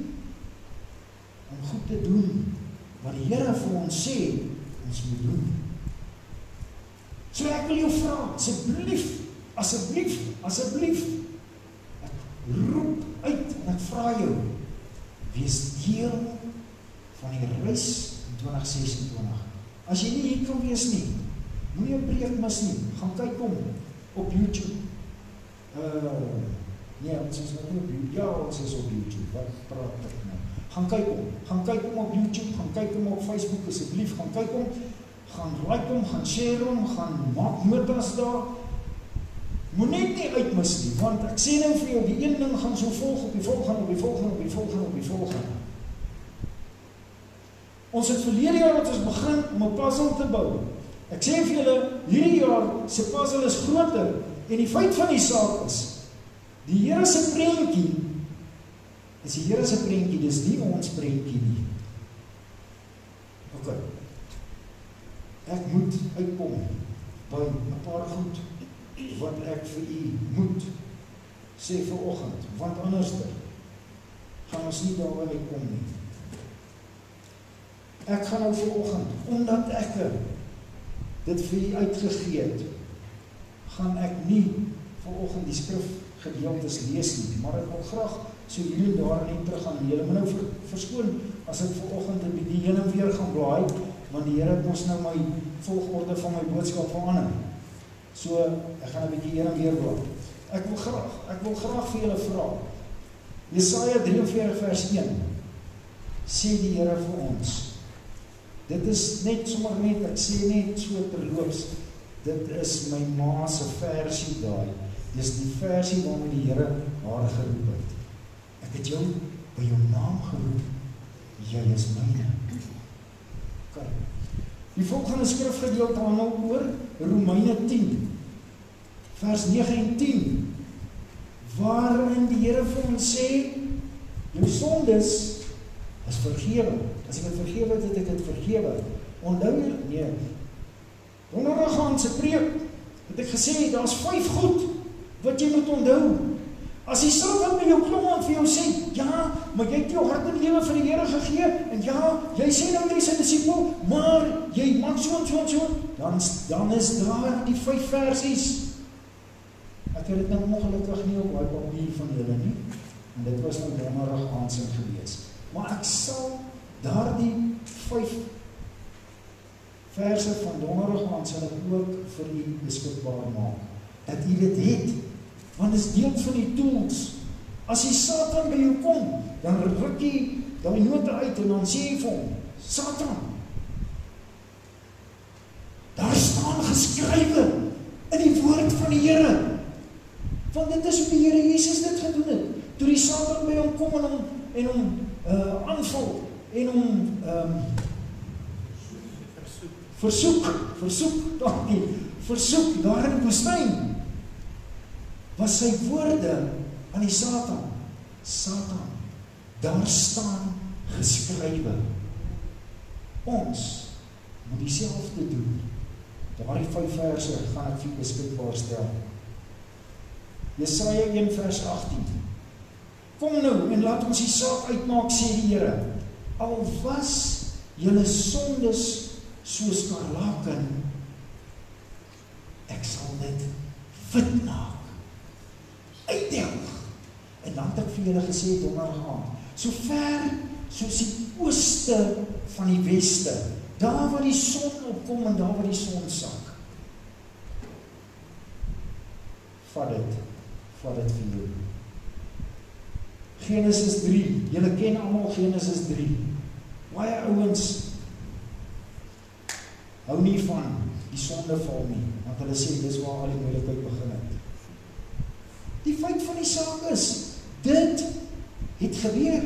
om goed te doen, wat die Here vir ons sê, ons moet doen. So ek wil jou vra, asseblief, ek roep uit en ek vra jou, wees deel van die reis in 2026. As jy nie hier kan wees nie, moenie 'n preek mis nie, gaan kyk hom op YouTube. Nee, ons is nou nie op YouTube, ja, ons is op YouTube, wat praat ek nou? Gaan kyk hom op YouTube, gaan kyk hom op Facebook, asseblief, gaan kyk hom, gaan like hom, gaan share hom, gaan maak notas daar. Moet net nie uitmis nie, want ek sê nou vir jou, die een ding gaan so volg op die volgende. Ons het verlede jaar wat ons begin om 'n puzzle te bou. Ek sê vir julle, hierdie jaar se puzzle is groter, en die feit van die saak is, die Here se prentjie, is die Here se prentjie, dis nie ons prentjie nie. Ok, ek moet uitkom by 'n paar goed, wat ek vir u moet sê vanoggend, want anderster gaan ons nie daarby uitkom nie. Ek gaan nou vanoggend, omdat ek dit vir u uitgegee het, gaan ek nie vanoggend vanoggend die skrifgedeeltes lees nie, maar ek wil graag so hier en daar net terug gaan. Julle moet nou verskoon as ek vanoggend 'n bietjie heen en weer gaan blaai, want die Here het mos nou my volgorde van my boodskap verander. So ek gaan 'n bietjie heen en weer blaai. Ek wil graag vir julle vra. Jesaja 43 vers 1 sê die Here vir ons. Dit is net sommer net, ek sê net so terloops, dit is my ma se versie daai. Dis die versie waarmee die Here haar geroep het. Ek het jou by jou naam geroep. Jy is myne. Okay. Die volgende skrifgedeelte handel oor Romeine 10 vers 9 en 10 waarin die Here vir ons sê jou sondes is vergewe. As ek het vergewe het ek het vergewe. Onthou nee. Donderdag se preek het ek gesê daar's 5 goed wat jy moet onthou. As die Satan met jou klom en vir jou sê, ja, maar jy het jou hart en lewe vir die Here gegee, en ja, jy sê nou jy is 'n disipel, maar jy maak so, dan is daar die 5 versies. Ek het dit nou ongelukkig nie op my papier van julle nie, en dit was nou donderdag aansien gewees. Maar ek sal daardie 5 verse van donderdag aan sal ek ook vir u beskikbaar maak, dat u dit het. Want dit is deel van die tools. As die Satan by jou kom, dan ruk jy daai note uit en dan sê jy vir hom, Satan, daar staan geskrywe in die woord van die Here. Want dit is hoe die Here Jesus dit gedoen het. Toe die Satan by hom kom en hom aanval en hom versoek daar in die woestyn. Was sy woorde aan die Satan, daar staan geskrywe. Ons moet dieselfde doen. Daardie 5 verse gaan ek vir beskikbaar stel. Jesaja 1 vers 18. Kom nou en laat ons die saak uitmaak, sê die Here. Al was julle sondes soos skarlaken, ek sal dit wit maak. Uitdelg. En dan het ek vir julle gesê donderdag aand, so ver soos die ooste van die weste, daar waar die son opkom en daar waar die son sak. Vat dit vir jou. Genesis 3, julle ken almal Genesis 3. Baie ouens hou nie van die sondeval nie, want hulle sê dis waar al die moeilikheid begin het. Die feit van die saak is, dit het gebeur.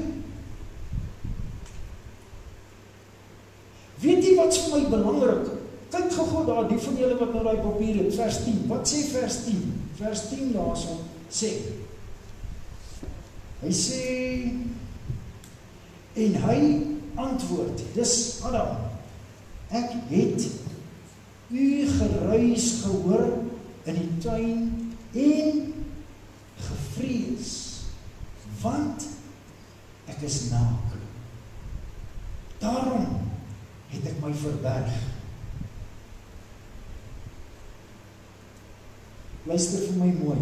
Weet jy wat vir my belangrik? Kyk gou daar, die van julle wat nou daai papier het, vers 10. Wat sê vers 10? Vers 10 daarso sê. Hy sê, en hy antwoord, dis Adam, ek het u geruis gehoor in die tuin en gevrees, want ek is naak. Daarom het ek my verberg. Luister vir my mooi,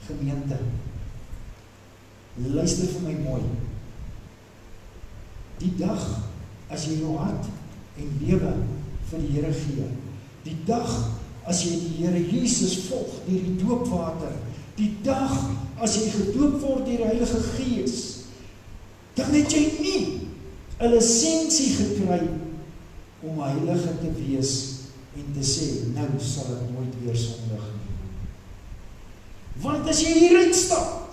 gemeente. Luister vir my mooi. Die dag as jy jou hart en lewe vir die Here gee, die dag as jy die Here Jesus volg deur die doopwater, die dag as jy gedoop word deur die Heilige Gees, dan het jy nie 'n lisensie gekry om heilige te wees en te sê, nou sal ek nooit weer sondig nie. Want as jy hier uitstap,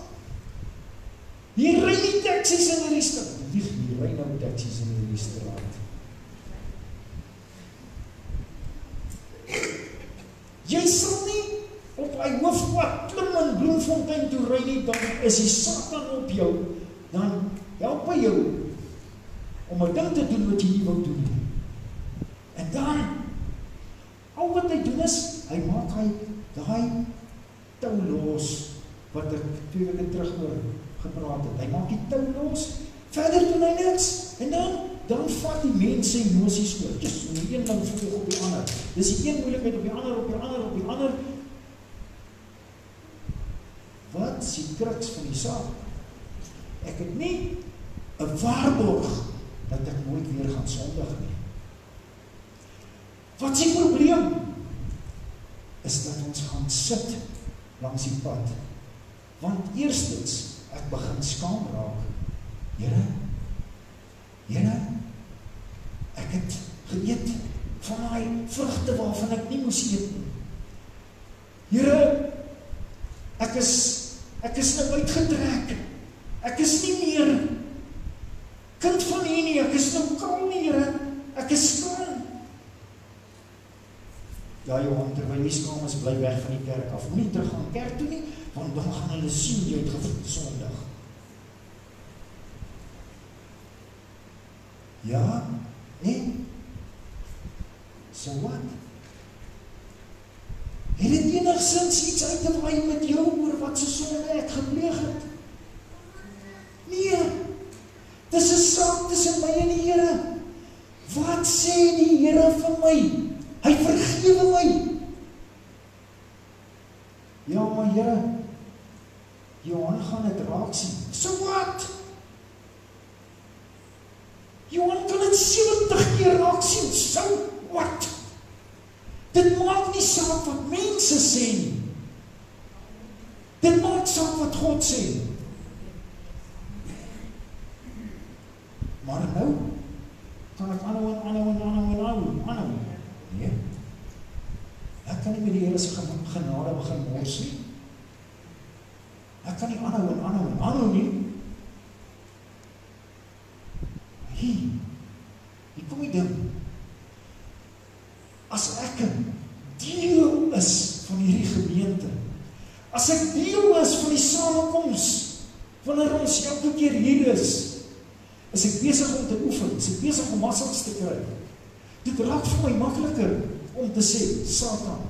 hier ry nie taksies in hierdie stad, hier ry nou taksies in hierdie straat. Jy sal nie op hy hoofpad klim in Bloemfontein toe ry nie, dan is die Satan op jou, dan help hy jou om 'n ding te doen wat jy nie wil doen nie. En dan, al wat hy doen is, hy maak hy daai tou los, wat ek 2 weke terug oor gepraat het. Hy maak die tou los, verder doen hy niks, en dan vat die mense emosies oor. Yes, en die een dan volg op die ander. Dis die een moeilikheid op die ander, op die ander, op die ander. is die kruks van die saak. Ek het nie 'n waarborg dat ek nooit weer gaan sondig nie. Wat is die probleem? Is dat ons gaan sit langs die pad. Want eerstens, ek begin skaam raak. Here, ek het geëet van die vrugte waarvan ek nie moes eet nie. Here, ek is nou uitgetrek. Ek is nie meer kind van U nie, ek is nou krom nie, Here. Ek is skaam. Ja, Johan, terwyl jy skaam is, bly weg van die kerk af. Moenie terug gaan kerk toe nie, want dan gaan hulle sien jy het gesondig. Ja, nee. So wat? Het dit enigszins iets uit te waai met jou oor wat se sonde ek gepleeg het? Nee, dis 'n saak tussen my en die Here. Wat sê die Here van my? Hy vergewe my. Ja, maar Here, Johan gaan dit raak sien. So wat? Johan kan dit 70 keer raak sien. So wat? Dit maak nie saak wat mense sê nie. Dit maak saak wat God sê. Maar nou kan ek aanhou. Nee. Ek kan nie met die Here se genade begin mors nie. Ek kan nie aanhou nie. Hier kom die ding. As ek 'n deel is van hierdie gemeente, as ek deel is van die samekoms, wanneer ons elke keer hier is ek besig om te oefen, is ek besig om massels te kry. Dit raak vir my makliker om te sê, Satan,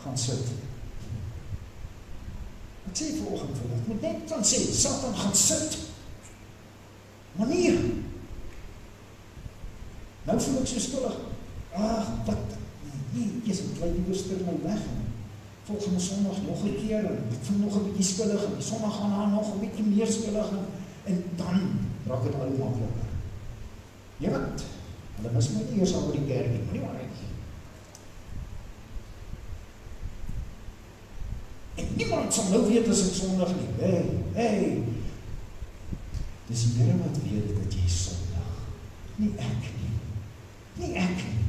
gaan sit. Ek sê vanoggend vir ek moet net kan sê, Satan gaan sit. Maar nee. Nou voel ek so skuldig. Wat? Nee, Jesus, ek bly liewer stil my weg. Volgende Sondag nog 'n keer, ek voel nog 'n bietjie skuldig, en die Sondag gaan daar nog 'n bietjie meer skuldig, en dan raak dit al makliker. Ja wat? Hulle mis my nie eers al by die kerk nie, moenie worry nie. En niemand sal nou weet as ek sondig nie. Hey. Dis die Here wat weet dat jy sondig. Nie ek nie. Nie ek nie.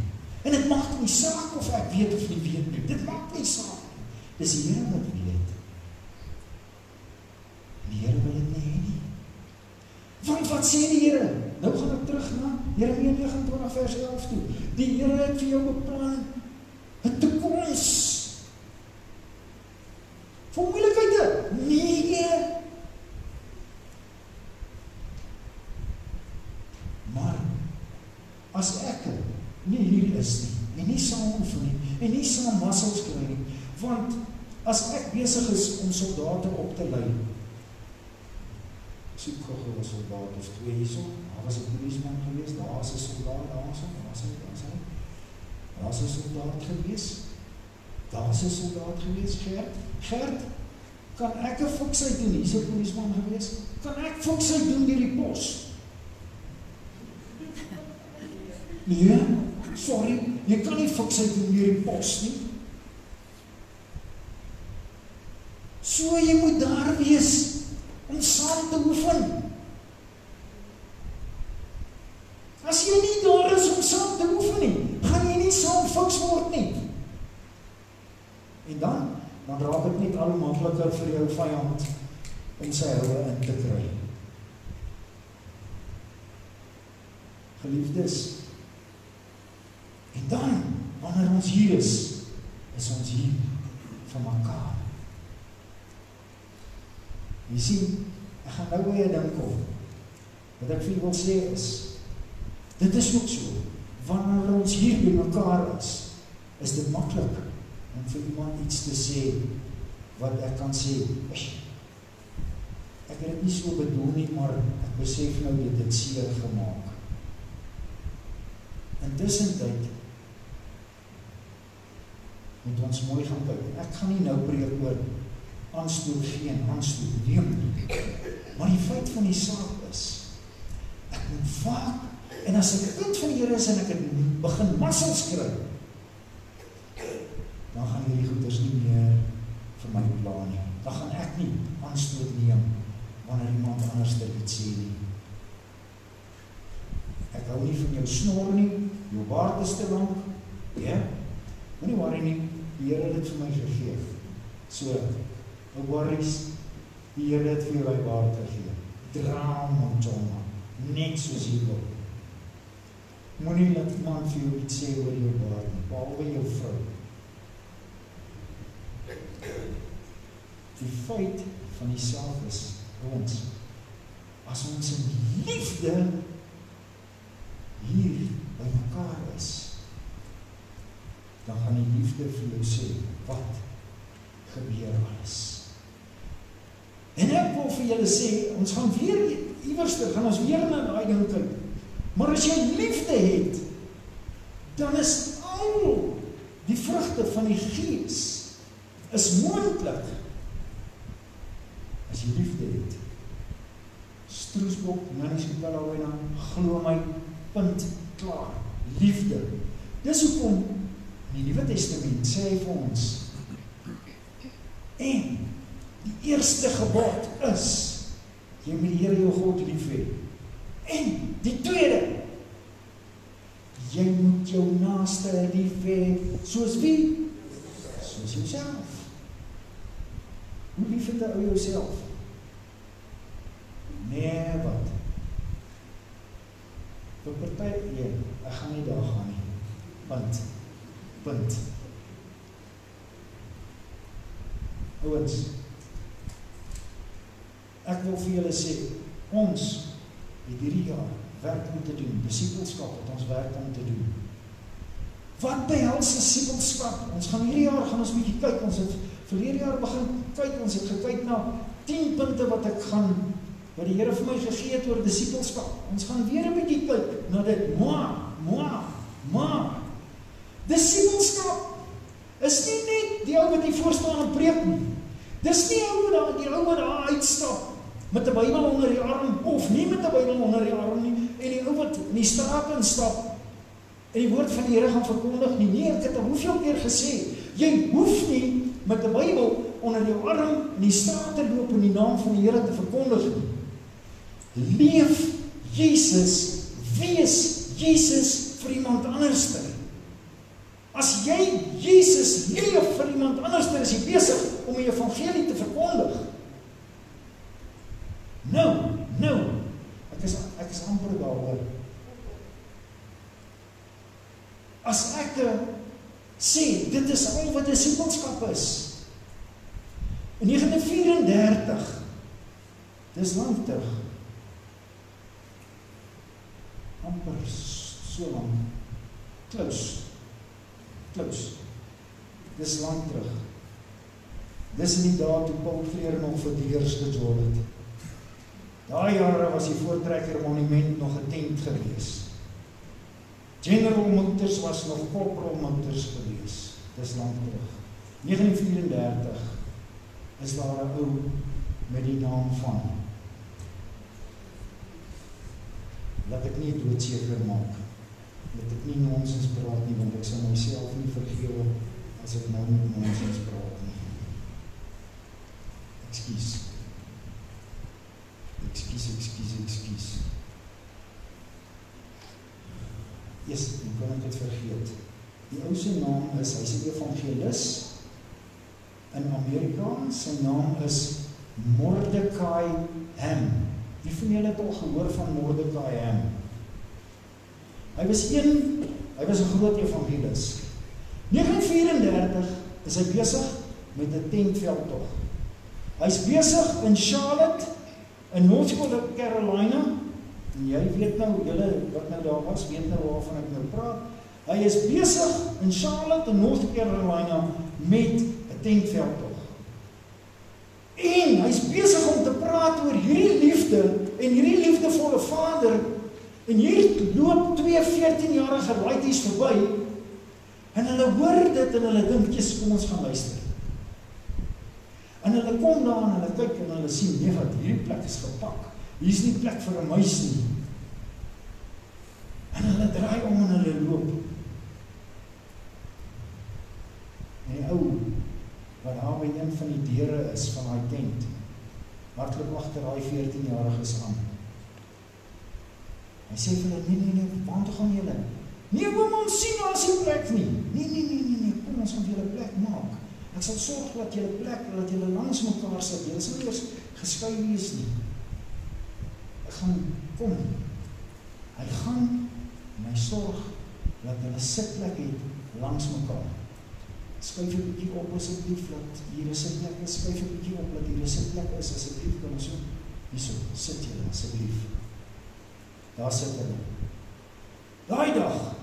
En dit maak nie saak of ek weet of nie weet nie. Dit maak nie saak nie. Dis die Here wat weet. Die Here wil dit nie hê nie. Want wat sê die Here? Nou gaan ek terug na Jeremia 29 vers 11 toe. Die Here het vir jou beplan 'n toekoms. Vir moeilikheid? Nee. Maar as ek nie hier is nie, en nie saam oefen nie, en nie saam massels kry nie, want as ek besig is om soldate op te lei, soek gou 'n soldaat of twee hierso, daar was 'n polisieman gewees, daar was 'n soldaat daarso, daar's 'n soldaat gewees, daar's 'n soldaat gewees, Gert, kan ek 'n fiksheid doen, hier's 'n polisieman gewees, kan ek fiksheid doen deur die pos? Nee, sorry, jy kan nie fiksheid doen deur die pos nie. So jy moet daar wees, om saam te oefen. As jy nie daar is om saam te oefen nie, gaan jy nie saam fiks word nie. En dan raak dit net al hoe makliker vir jou vyand om sy houe in te kry. Geliefdes, en dan, wanneer ons hier is ons hier vir mekaar. Jy sien, ek gaan nou by 'n ding kom. Wat ek vir julle wil sê is, dit is ook so, wanneer ons hier by mekaar is dit maklik om vir iemand iets te sê, wat ek kan sê, ek het dit nie so bedoel nie, maar ek besef nou dit het seer gemaak. Intussen tyd, moet ons mooi gaan kyk. Ek gaan nie nou preek oor aanstoot gee en aanstoot neem nie. Maar die feit van die saak is, ek moet vaak, en as ek 'n kind van die Here is en ek het begin massels kry, dan gaan hierdie goeders nie meer vir my pla nie. Dan gaan ek nie aanstoot neem wanneer iemand anders dit sê nie. Ek hou nie van jou snor nie, jou baard is te lank, ja, moenie worry nie, die Here het dit vir my gegee. So, no worries, die Here het vir jou die baard gegee. Dra hom, Jonah, net soos jy wil. Moenie laat iemand vir jou iets sê oor jou baard nie, behalwe jou vrou. Die feit van die saak is, ons, as ons in liefde hier by mekaar is, dan gaan die liefde vir jou sê, wat gebeur alles. En ek wil vir julle sê, ons gaan weer iewerster, gaan ons weer na daai ding kyk. Maar as jy liefde het, dan is al die vrugte van die Gees is moontlik. As jy liefde het. Stroesbok, Nannieskapella, glo my, punt, klaar. Liefde. Dis hoekom in die Nuwe Testament sê hy vir ons, en die eerste gebod is, jy moet die Here jou God lief hê. En die tweede, jy moet jou naaste lief hê, soos wie? Soos jouself. Hoe lief het jy jouself? Nee, wat? Vir party, ek gaan nie daar gaan nie. Punt. Ouens, ek wil vir julle sê, ons het hierdie jaar werk om te doen, disipelskap het ons werk om te doen. Wat behels disipelskap? Ons gaan hierdie jaar, gaan ons bietjie kyk, ons het verlede jaar begin kyk, ons het gekyk na 10 punte wat die Here vir my gegee het oor disipelskap. Ons gaan weer 'n bietjie kyk na dit, maar, disipelskap is nie net die ou wat hier voor staan en preek nie. Dis nie die ou wat daar uitstap, met 'n Bybel onder die arm, of nie met 'n Bybel onder die arm nie, en die ou wat in die straat instap, en die woord van die Here gaan verkondig nie. Nee, ek het al hoeveel keer gesê, jy hoef nie met 'n Bybel onder jou arm in die straat te loop en die naam van die Here te verkondig nie. Leef Jesus, wees Jesus vir iemand anderste. As jy Jesus leef vir iemand anderste, is jy besig om die evangelie te verkondig. Nou, ek is amper daaroor. As ek sê, dit is al wat disipelskap is. In 1934, dis lang terug, amper so lang, close, dis lang terug. Dis in die dae toe Paul Freer nog vir deurs gejol het. Daai jare was die Voortrekker Monument nog 'n tent gewees. General Motors was nog Corporal Motors gewees. Dis lang terug. 1934 is daar 'n ou met die naam van, laat ek nie doodseker maak, dat ek nie nonsens praat nie, want ek sal myself nie vergewe as ek nou met nonsens praat nie. Ekskuus. Yes, hoe kan ek dit vergeet? Die ou se naam is, hy is 'n evangelis in Amerika, sy naam is Mordecai Ham. Wie van julle het al gehoor van Mordecai Ham? Hy was 'n groot evangelis. 1934 is hy besig met 'n tentveldtog. Hy's besig in Charlotte, in North Carolina, en jy weet nou, julle wat nou daar was, weet nou waarvan ek nou praat. Hy is besig in Charlotte, in North Carolina, met 'n tentveldtog. En hy's besig om te praat oor hierdie liefde, en hierdie liefdevolle vader, en hier loop 2 14-jarige laities verby, en hulle hoor dit, en hulle dink, kom ons gaan luister. En En hulle kom daar en hulle kyk en hulle sien, nee wat, hierdie plek is gepak. Hier is nie plek vir 'n muis nie. En hulle draai om en hulle loop. En die ou, wat daar by een van die deure is van daai tent, hardloop agter daai 14-jariges aan. Hy sê vir hulle, nee, waar toe gaan julle? Nee, oom, ons sien, daar is nie plek nie. Nee, kom ons gaan julle plek maak. Ek sal sorg dat julle plek, dat julle langs mekaar sit. Julle sal nie eers geskei wees nie. Ek gaan kom. Hy gaan en hy sorg dat hulle sitplek het langs mekaar. Skuif 'n bietjie op asseblief, dat hier 'n sitplek is. Skuif 'n bietjie op dat hier 'n sitplek is, asseblief, kan ons so. Hierso, sit julle asseblief. Daar sit hulle. Daai dag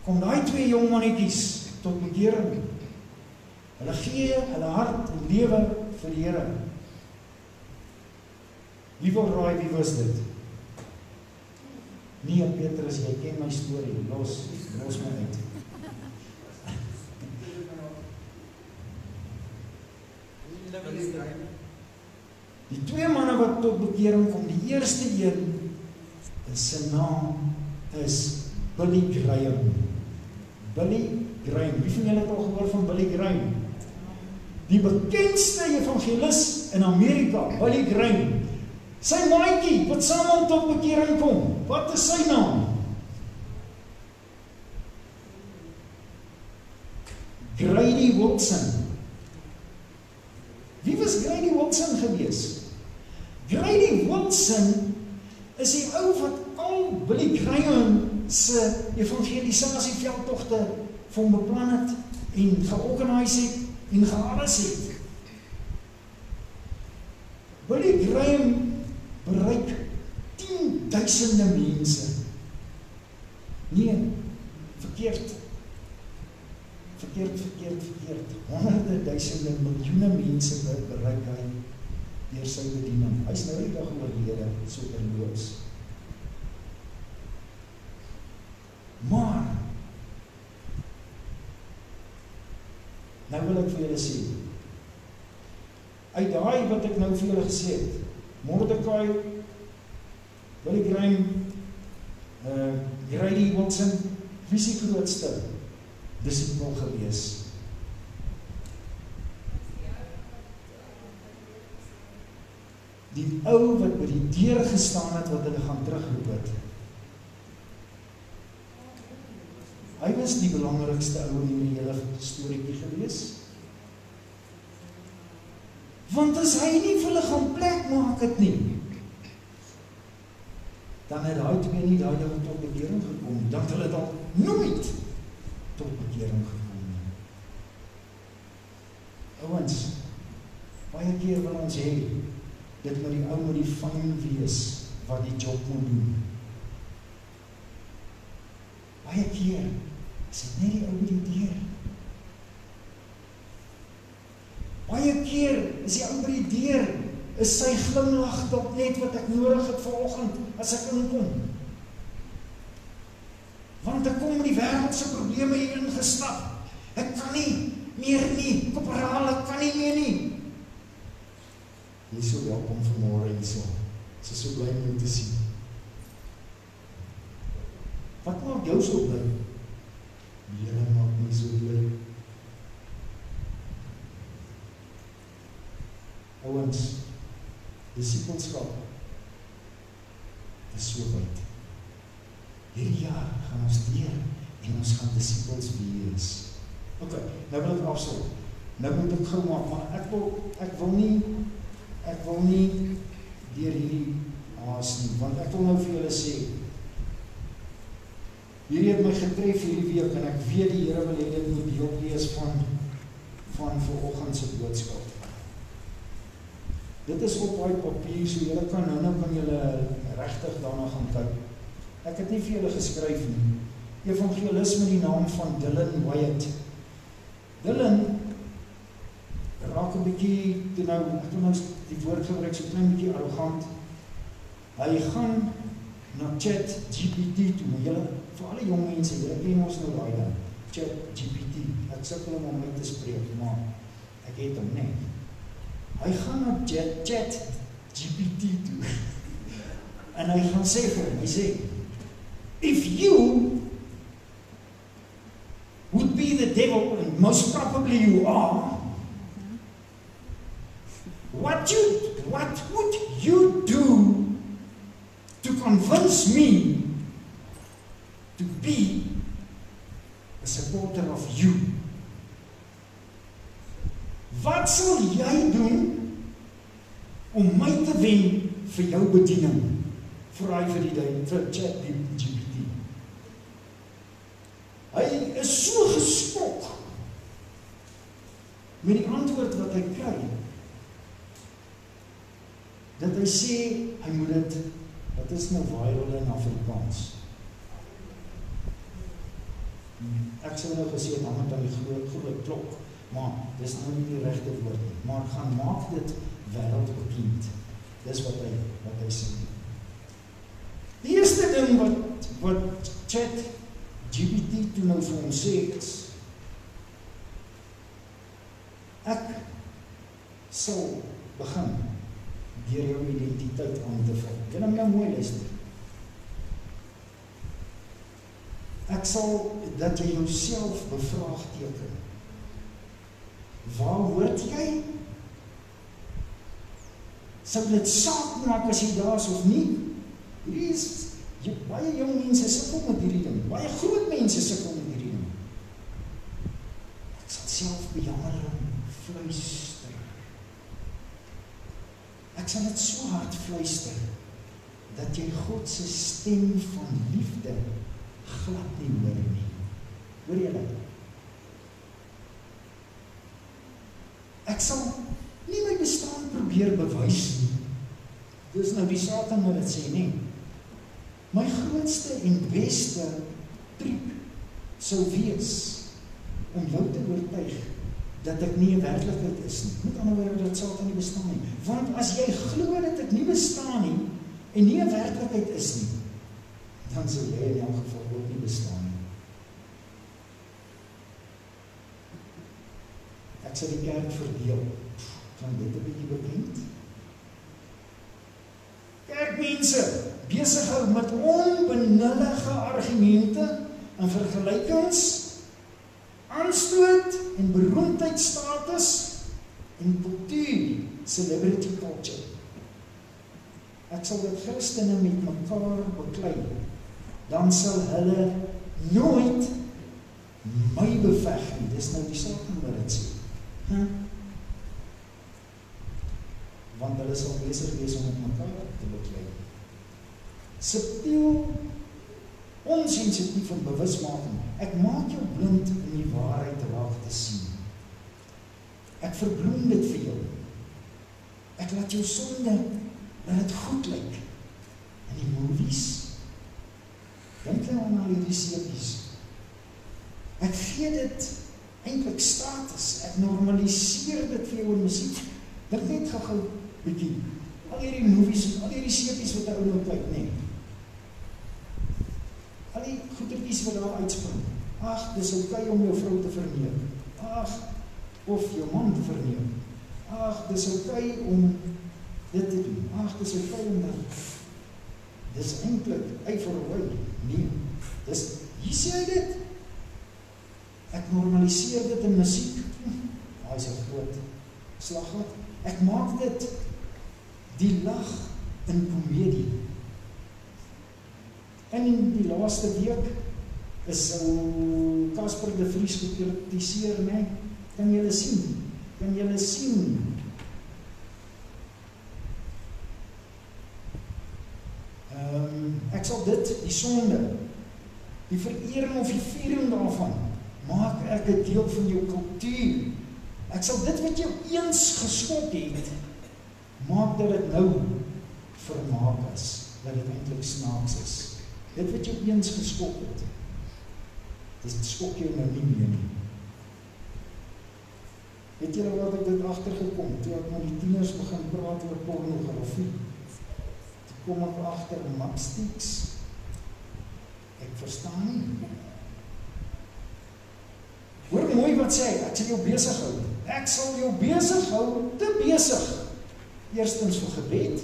kom daai 2 jong mannetjies tot bekering. Hulle gee hulle hart en lewe vir die Here. Wie wil raai wie was dit? Nee, Petrus, jy ken my storie. Los my uit. Die 2 manne wat tot bekering kom, die eerste een, sy naam is Billy Graham. Billy Graham. Wie van julle het al gehoor van Billy Graham? Die bekendste evangelis in Amerika, Billy Graham. Sy maatjie wat saam tot bekering kom. Wat is sy naam? Grady Wilson. Wie was Grady Wilson gewees? Grady Wilson is die ou wat al Billy Graham se evangelisasie veldtogte vir hom beplan het en georganiseer het en gearrangeer het. Billy Graham bereik 10.000 mense. Nee, verkeerd. Honderde duisende, miljoene mense bereik hy deur sy bediening. Hy is nou die dag oorlede, so terloops. Maar, nou wil ek vir julle sê, uit daai wat ek nou vir julle gesê het, Mordecai, Billy Graham, Grady Wilson, wie is die grootste disipel gewees? Die ou wat by die deur gestaan het, wat hulle gaan terugroep het. Hy was die belangrikste ou in die hele storieetjie gewees. Want as hy nie vir hulle gaan plek maak het nie, dan het daai 2 nie daai dag tot bekering gekom, dan het hulle dan nooit tot bekering gekom nie. Ouens, baie keer wil ons hê, dit moet die ou met die fyn wees, wat die job moet doen. Baie keer, is dit net die ou met die deur. Baie keer, is die ou met die deur, is sy glimlach tot net wat ek nodig het vanoggend, as ek inkom. Want ek kom met die wêreldse probleme hierin gestap. Ek kan nie meer nie, korporaal, ek kan nie meer nie. Jy is so welkom vanmôre hierso. Ek is so bly om jou te sien. Wat maak jou so bly? Die Here maak my so bly. Ouens, disipelskap is so wyd. Hierdie jaar gaan ons leer en ons gaan disipels wees. Ok, nou wil ek afsluit. Nou moet ek gou maak, maar ek wil nie deur hierdie haas nie, want ek wil nou vir julle sê, hierdie het my getref hierdie week, en ek weet die Here wil hê dit moet deel wees van vanoggend se boodskap. Dit is op daai papier, so julle kan julle regtig daarna gaan kyk. Ek het nie vir julle geskryf nie. Evangelis met die naam van Dylan Wyatt. Dylan raak 'n bietjie, toe nou die woord gebruik, so klein bietjie arrogant. Hy gaan na ChatGPT toe, julle, vir alle jong mense, julle ken ons nou daai ding, ChatGPT, ek sukkel om hom uit te spreek, maar ek het hom net. Hy gaan na ChatGPT toe. En hy gaan sê vir hom, hy sê, if you would be the devil, and most probably you are, what would you do to convince me to be a supporter of you? Wat sal jy doen om my te wen vir jou bediening? Vra hy vir ChatGPT. Hy is so geskok met die antwoord wat hy kry, dat hy sê, hy moet dit, wat is nou viral in Afrikaans? Ek sal nou gesê, hang het aan die groot klok, maar dis nou nie die regte woord nie, maar gaan maak dit wêreldbekend. Dis wat hy sê. Die eerste ding wat ChatGPT toe nou vir hom sê is, ek sal begin deur jou identiteit aan te val. Jy nou nou mooi luister. Ek sal dat jy jouself bevraagteken. Waar hoort jy? Sou dit saak maak as jy daar is of nie? Hierdie is, baie jong mense sukkel met hierdie ding. Baie groot mense sukkel met hierdie ding. Ek sal self bejammering fluister. Ek sal dit so hard fluister, dat jy God se stem van liefde glad nie hoor nie. Hoor jy dit? Ek sal nie my bestaan probeer bewys nie. Dis nou die Satan wat dit sê, nie. My grootste en beste truc sou wees om jou te oortuig dat ek nie 'n werklikheid is nie. Met ander woorde, dat Satan nie bestaan nie. Want as jy glo dat ek nie bestaan nie en nie 'n werklikheid is nie, dan sal jy in elk geval ook nie bestaan nie. Ek sal die kerk verdeel. Van dit 'n bietjie bekend. Kerkmense besig hou met onbenullige argumente en vergelykings, aanstoot en beroemdheidsstatus en kultuur, celebrity culture. Ek sal dit Christene met mekaar beklei, dan sal hulle nooit my beveg nie. Dis nou die Satan wat dit sê. Want hulle sal besig wees om met mekaar te beklei. Subtiel, onsensitief en bewusmaking. Ek maak jou blind om die waarheid raak te sien. Ek verbloem dit vir jou. Ek laat jou sonde, dat het goed lyk. In die movies, dink jy aan hierdie seepies. Ek gee dit eintlik status. Ek normaliseer dit vir jou in musiek. Dink net gou bietjie. Al hierdie movies en al hierdie seepies wat ou nou kyk, nee. Al die goedertjies wat daar uitspring. Ag, dis okay om jou vrou te verneem. Ag, of jou man te verneem. Ag, dis okay om dit te doen. Ag, dis okay om dat. Dis eintlik uit vir 'n wy. Nee. Dis, hier sê hy dit. Ek normaliseer dit in musiek. Daai is 'n groot slaggat. Ek maak dit die lag in komedie. En in die laaste week is Casper de Vries gekritiseer, nee? Kan julle sien? Kan julle sien? Ek sal dit, die sonde, die verering of die viering daarvan, maak ek 'n deel van jou kultuur. Ek sal dit wat jou eens geskok het, maak dat dit nou vermaak is, dat dit eintlik snaaks is. Dit wat jou eens geskok het, dit skok jou nou nie meer nie. Weet julle wat ek dit agtergekom, toe ek met die tieners begin praat oor pornografie, toe kom ek agter mapsticks. Ek verstaan nie. Hoor mooi wat sê hy, ek sal jou besig hou. Ek sal jou besig hou, te besig. Eerstens vir gebed,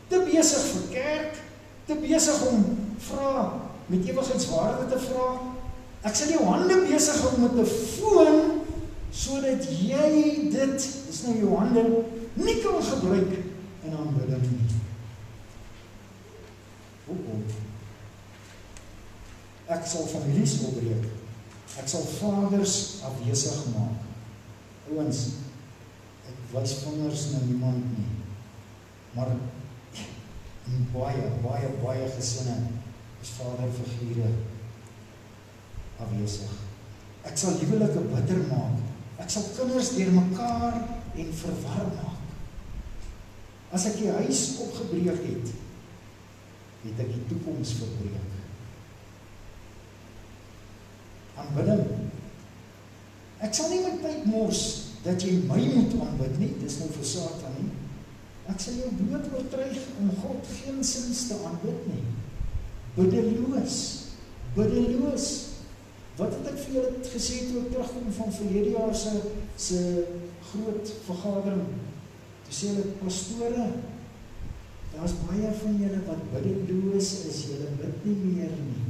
te besig vir kerk, te besig om met ewigheidswaarde te vra. Ek sal jou hande besig hou met 'n foon, sodat jy dit, dis nou jou hande, nie kan gebruik in aanbidding nie. Ek sal families opbreek. Ek sal vaders afwesig maak. Ouens, ek wys vingers na niemand nie. Maar in baie gesinne is vaderfigure afwesig. Ek sal huwelike bitter maak. Ek sal kinders deur mekaar en verwar maak. As ek die huis opgebreek het ek die toekoms verbreek. Aanbidding. Ek sal nie my tyd mors dat jy my moet aanbid nie, dis nou vir Satan nie. Ek sal jou bloot oortuig om God geensins te aanbid nie. Biddeloos. Wat het ek vir julle gesê toe ek terugkom van verlede jaar se groot vergadering? Toe sê hulle, pastore, daar's baie van julle wat biddeloos is, julle bid nie meer nie.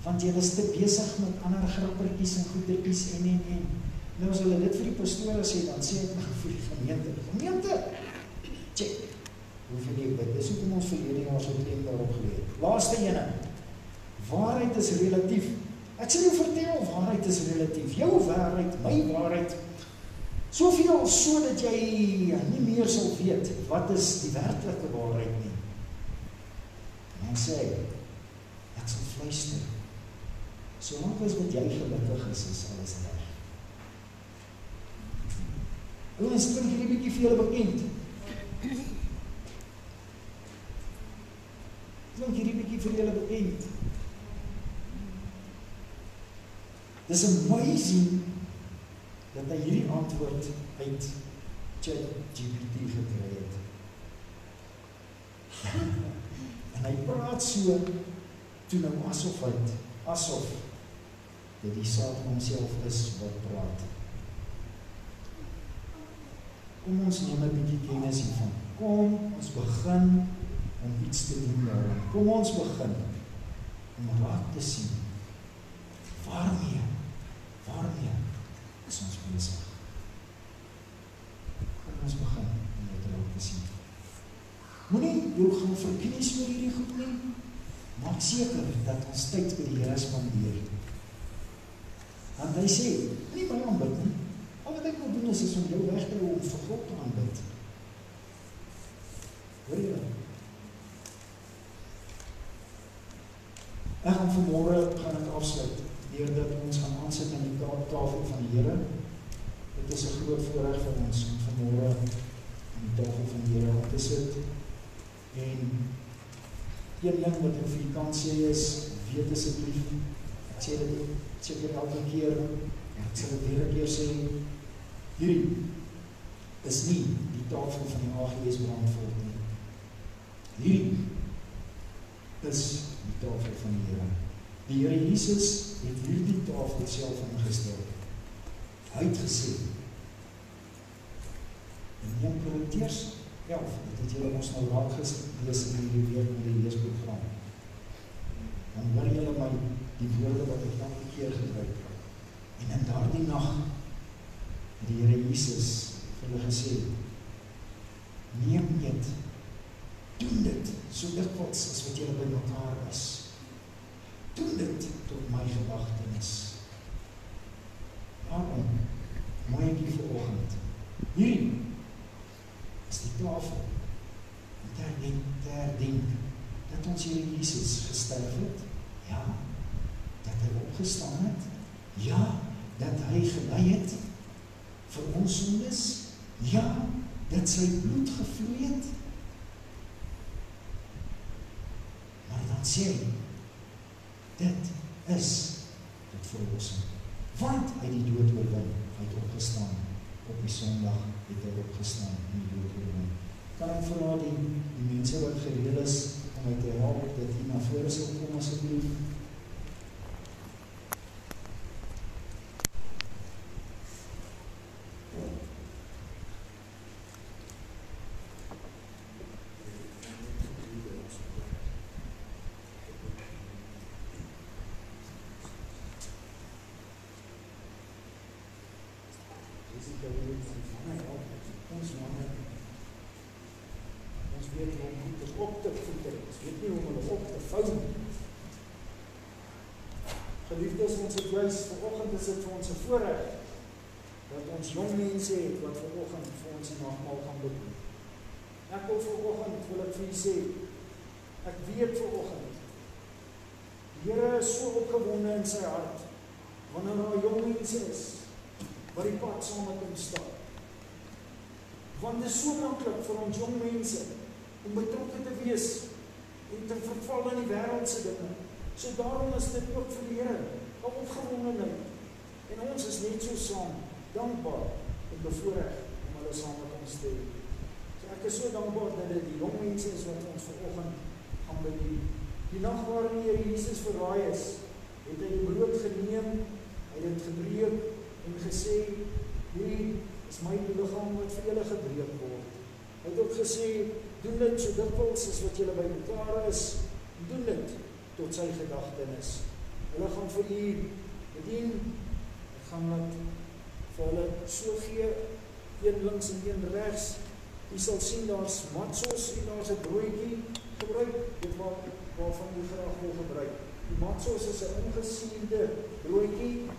Want julle is te besig met ander grappertjies en goedertjies en. Nou as hulle dit vir die pastore sê, dan sê ek vir die gemeente, check, hoeveel jy bid, dis hoekom ons verlede jaar so klem daarop gelê het. Laaste ene, waarheid is relatief. Ek sal jou vertel, waarheid is relatief. Jou waarheid, my waarheid, soveel so dat jy nie meer sal weet, wat is die werklike waarheid nie. En dan sê ek sal fluister. Solank as wat jy gelukkig is alles reg. Ouens, klink hierdie bietjie vir julle bekend. Dis amazing dat hy hierdie antwoord uit ChatGPT gekry het. En hy praat so toe nou asof dit die Satan homself is wat praat. Kom ons neem 'n bietjie kennis hiervan. Kom ons begin om iets te doen daarin. Kom ons begin om raak te sien. Waarmee is ons besig? Kom ons begin om dit raak te sien. Moenie jou gaan verkies oor hierdie goed nie. Maak seker dat ons tyd by die Here spandeer. Want hy sê, nie my aanbid nie. Al wat ek wil doen is om jou weg te hou om vir God te aanbid. Hoor jy? Ek gaan vanmôre afsluit deurdat ons gaan aansit aan die tafel van die Here. Dit is 'n groot voorreg vir ons om vanmôre aan die tafel van die Here te sit. En een ding wat ek vir julle kan sê is, weet asseblief, ek sê dit seker elke keer, ek sal dit weer 'n keer sê, hierdie is nie die tafel van die AGS Brandvoort nie. Hierdie is die tafel van die Here. Die Here Jesus het hierdie tafel self ingestel. Hy het gesê, in 1 Korintiërs 11, dit het julle ons nou raak gelees in hierdie week met die leesprogram. Dan hoor julle my die woorde wat ek elke keer gebruik. En in daardie nag het die Here Jesus vir hulle gesê, neem eet, doen dit so dikwels as wat julle by mekaar is. Doen dit tot my gedagtenis. Daarom, mooietjie vanoggend. Hierdie is die tafel. En te herdenk dat ons Here Jesus gesterf het. Ja, dat hy opgestaan het. Ja, dat hy gelei het vir ons sondes. Ja, dat sy bloed gevloei het. Maar dan sê hy, dit is tot verlossing. Want hy die dood oorwin, hy het opgestaan. Op die Sondag het hy opgestaan en die dood oorwin. Kan ek vra die mense wat gereed is om my te help, dat die na vore sal kom asseblief? ons manne, ons weet hoe om goeders op te voeder, ons weet nie hoe om hulle op te vou. Geliefdes, ons het juis vanoggend is dit vir ons 'n voorreg dat ons jong mense het wat vanoggend vir ons die nagmaal gaan bedien. Ek wil vanoggend, wil ek vir u sê, ek weet vanoggend, die Here is so opgewonde in sy hart, wanneer daar jong mense is, wat die pad saam met hom stap. Want dit is so maklik vir ons jong mense, om betrokke te wees, en te verval in die wêreldse dinge. So daarom is dit ook vir die Here, 'n opgewondenheid. En ons is net so saam, dankbaar en bevoorreg om hulle saam met ons te hê. So ek is so dankbaar dat dit die jong mense is wat ons vanoggend gaan bedien. Die nag waarin die Here Jesus verraai is, het hy die brood geneem, hy het dit gebreek en gesê, hierdie is my liggaam wat vir julle gebreek word. Hy het ook gesê, doen dit so dikwels as wat julle by mekaar is, doen dit tot sy gedagtenis. Hulle gaan vir u bedien, ek gaan dit vir hulle so gee, een links en een regs. U sal sien, daar's matsos en daar's 'n broodjie gebruik, dit waarvan u graag wil gebruik. Die matsos is 'n ongesuurde broodjie,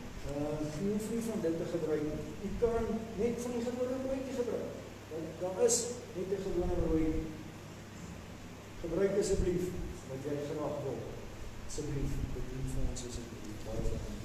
u hoef nie van dit te gebruik. U kan net van die gewone broodjie gebruik. Daar is net 'n gewone broodjie. Gebruik asseblief wat jy graag wil. Asseblief, bedien vir ons asseblief. Baie dankie.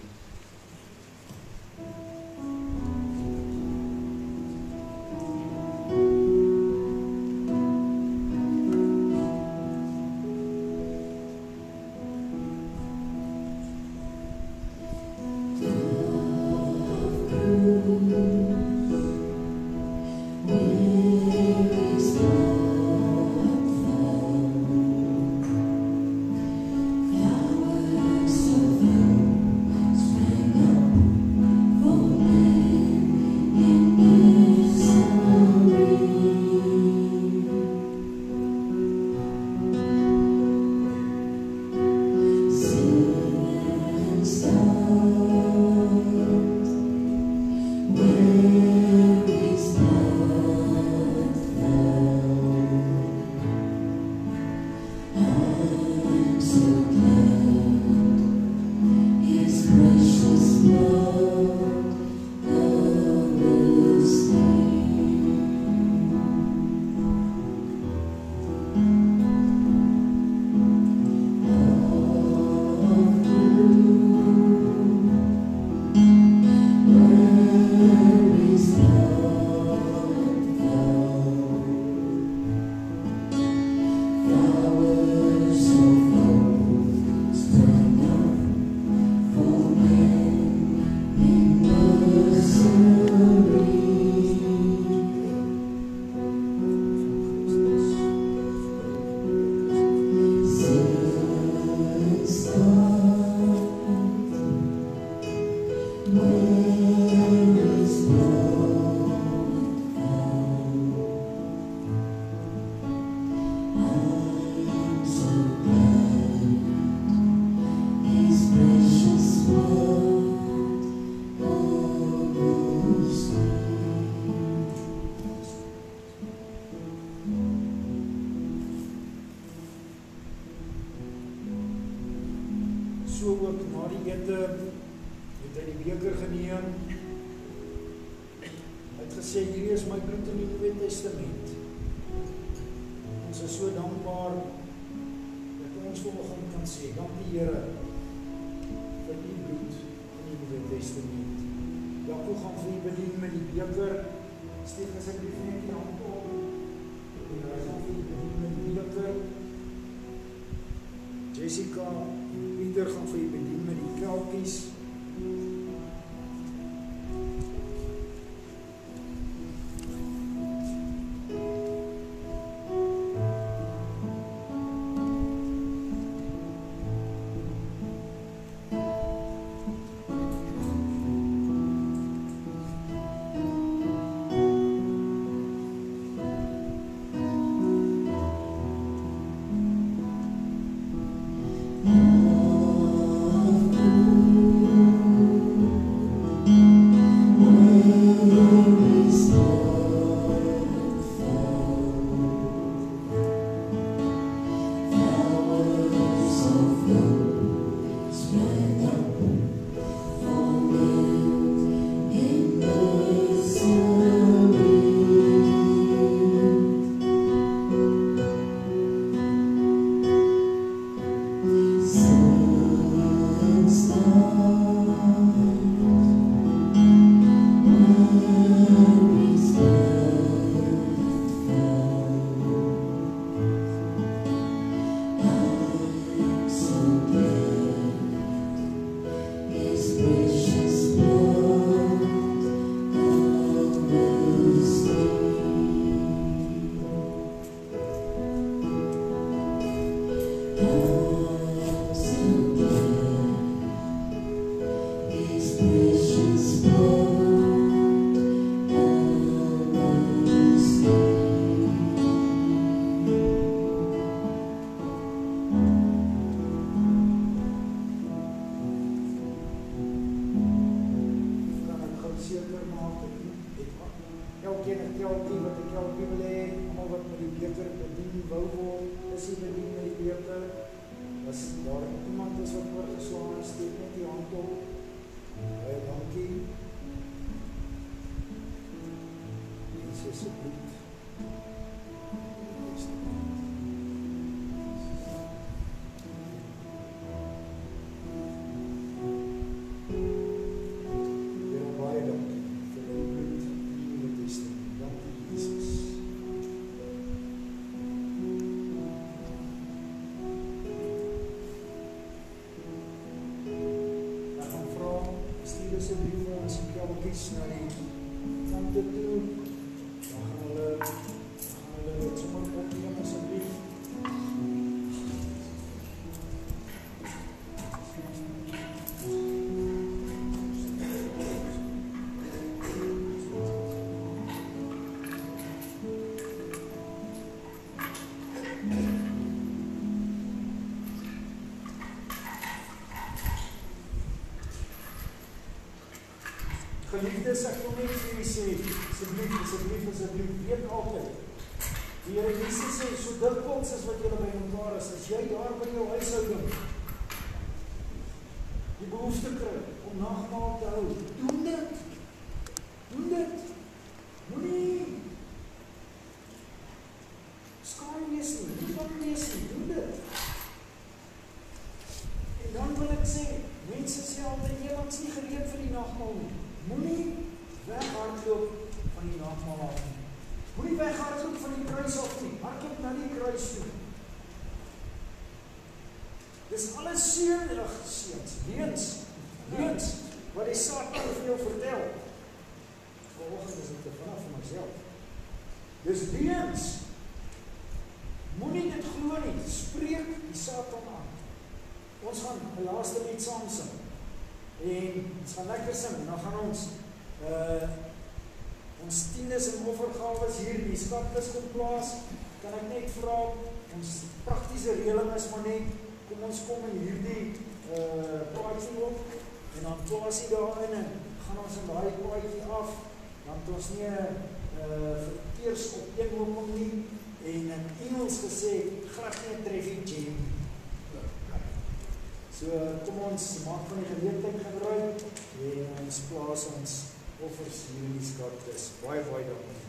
So ook na die ete het hy die beker geneem. Hy het gesê, hierdie is my bloed in die Nuwe Testament. Ons is so dankbaar dat ons vanoggend kan sê, dankie Here vir die bloed in die Nuwe Testament. Jakob gaan vir u bedien met die beker. Steek asseblief net die hand op. En hy gaan vir u bedien met die beker. Jessica Pieter gaan vir u bedien met die kelkies. Oh kelkie wat 'n kelkie wil hê, almal wat met die beker bedien wou word, is jy bedien met die beker. As daar iemand is wat oorgeslaan is, steek net die hand op. Baie dankie. Jesus se bloed. Geliefdes, ek wil net vir julle sê, asseblief, weet altyd, die Here Jesus sê, so dikwels as wat julle by mekaar is, as jy daar by jou huishouding die behoefte kry om nagmaal te hou, doen dit, moenie skaam wees nie, nie bang wees nie, doen dit. En dan wil ek sê, mense sê altyd, iemand nie gereed vir die nagmaal nie. Moenie weghardloop van die nagmaal af nie. Moenie weghardloop van die kruis af nie. Hardloop na die kruis toe. Dis alles weens wat die Satan vir jou vertel. Vanoggend is dit te vanaf van myself. Dis weens. Moenie dit glo nie. Spreek die Satan aan. Ons gaan 'n laaste lied saam sing. En ons gaan lekker sing, en dan gaan ons tiendes en offergawes hier in die skatkis kom plaas. Kan ek net vra, ons praktiese reëling is maar net, kom ons kom in hierdie paadjie op, en dan plaas jy daarin, en gaan ons in daai paadjie af, dan het ons nie verkeers op een hooping nie, en in Engels gesê, glad nie 'n traffic jam. So kom ons maak van die geleentheid gebruik en ons plaas ons offers hier in die skatkis. Baie dankie.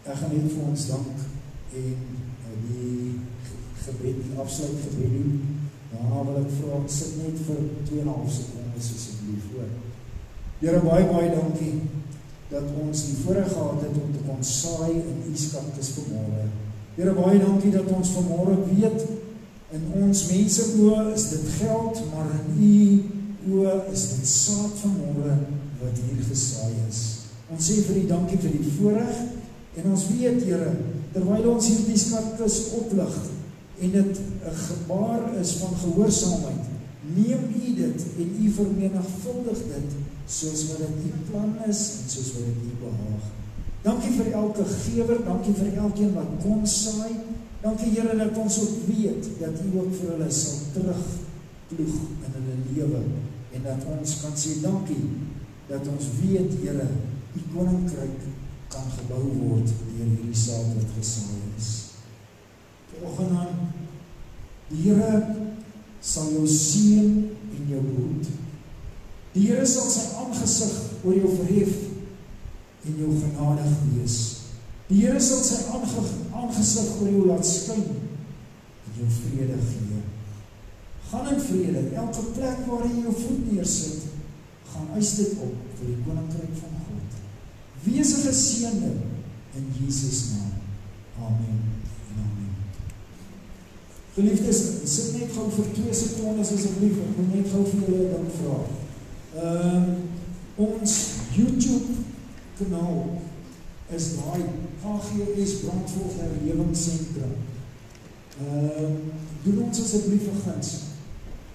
Ek gaan net vir ons dank en die gebed, die afsluitgebed doen. Daarna wil ek vra, sit net vir 2,5 sekondes asseblief voor. Here, baie dankie dat ons die voorreg gehad het om te kon saai in u skatkis vanmôre. Here, baie dankie dat ons vanmôre weet, in ons mense oë is dit geld, maar in u oë is dit saad vanmôre wat hier gesaai is. Ons sê vir u dankie vir die voorreg, en ons weet, Here, terwyl ons hier die skatkis oplig, en dit 'n gebaar is van gehoorsaamheid, neem U dit en U vermenigvuldig dit, soos wat dit U plan is, en soos wat dit U behaag. Dankie vir elke gewer, dankie vir elkeen wat kon saai, dankie Here dat ons ook weet, dat U ook vir hulle sal terugploeg in hulle lewe, en dat ons kan sê dankie, dat ons weet Here, U koninkryk kan gebou word deur hierdie saad wat gesaai is. Vanoggend aan, die Here sal jou seën en jou behoed. Die Here sal sy aangesig oor jou verhef en jou genadig wees. Die Here sal sy aangesig oor jou laat skyn en jou vrede gee. Gaan in vrede, elke plek waar jy jou voet neersit, gaan eis dit op vir die koninkryk van God. Wees 'n geseënde in Jesus naam. Amen en amen. Geliefdes, sit net gou vir 2 sekondes asseblief, ek moet net gou vir julle 'n ding vra. Ons YouTube kanaal is daai AGS Brandwolf Herlewingsentrum. Doen ons asseblief 'n guns.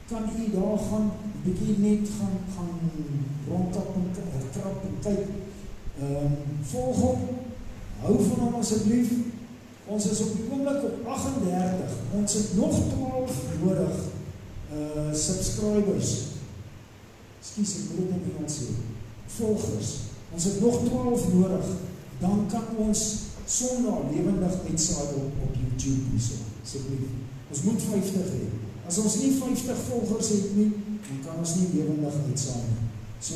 Kan u daar gaan, bietjie net gaan rondkap en krap en kyk. Volg hom, hou van hom asseblief. Ons is op die oomblik op 38. Ons het nog 12 nodig subscribers. Ekskuus, ek moet dit in Engels sê. Volgers. Ons het nog 12 nodig. Dan kan ons Sondag lewendig uitsaai op YouTube hierso. Asseblief. Ons moet 50 hê. As ons nie 50 volgers het nie, dan kan ons nie lewendig uitsaai nie. So,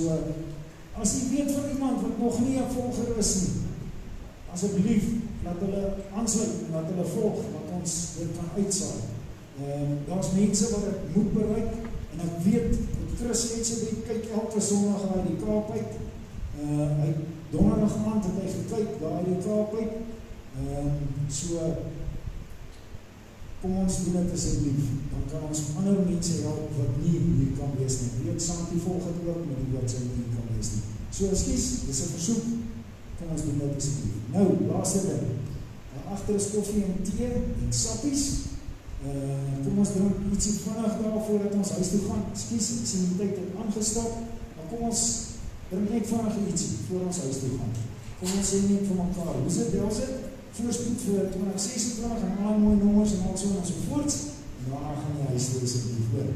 as jy weet van iemand wat nog nie 'n volger is nie, asseblief, laat hulle aansluit, laat hulle volg, laat ons dit kan uitsaai. Daar's mense wat dit moet bereik, en ek weet, Chris het sy kyk elke Sondag uit die Kaap uit, hy donderdag aand het hy gekyk, daar uit die Kaap uit, so, kom ons doen dit asseblief, dan kan ons ander mense help wat nie hier kan wees nie. Weet Santi volg het ook, maar die wat sy nie kan wees nie. So, ekskuus, dis 'n versoek, kom ons doen dit asseblief. Nou, laaste ding, agter is koffie en thee en sappies, kom ons drink ietsie vinnig daar voordat ons huis toe gaan. Ekskuus, ek sien die tyd het aangestap, maar kom ons drink net vinnig ietsie voor ons huis toe gaan. Kom ons sê net vir mekaar, hoe is dit, wel sit? Voorspoed vir 2026 en al mooi nommers en al so en so voorts, en daarna gaan jy huis toe asseblief hoor.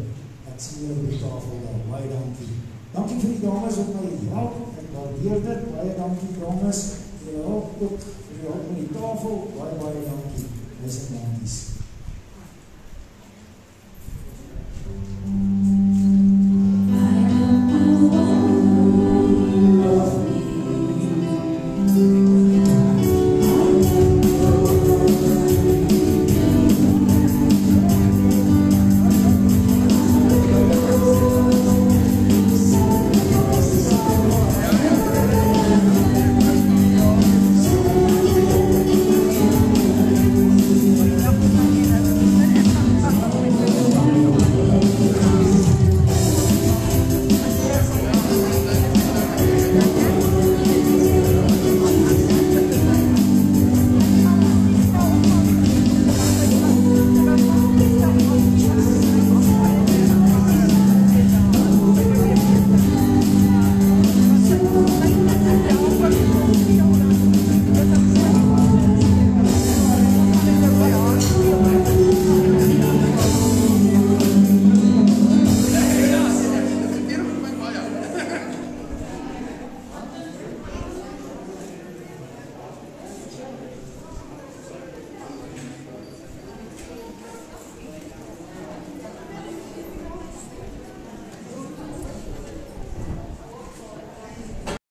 Ek sien jou op die tafel daar, baie dankie. Dankie vir die dames wat my help, ek waardeer dit, baie dankie dames, vir die hulp ook, vir die hulp met die tafel, baie dankie, dis en dankies.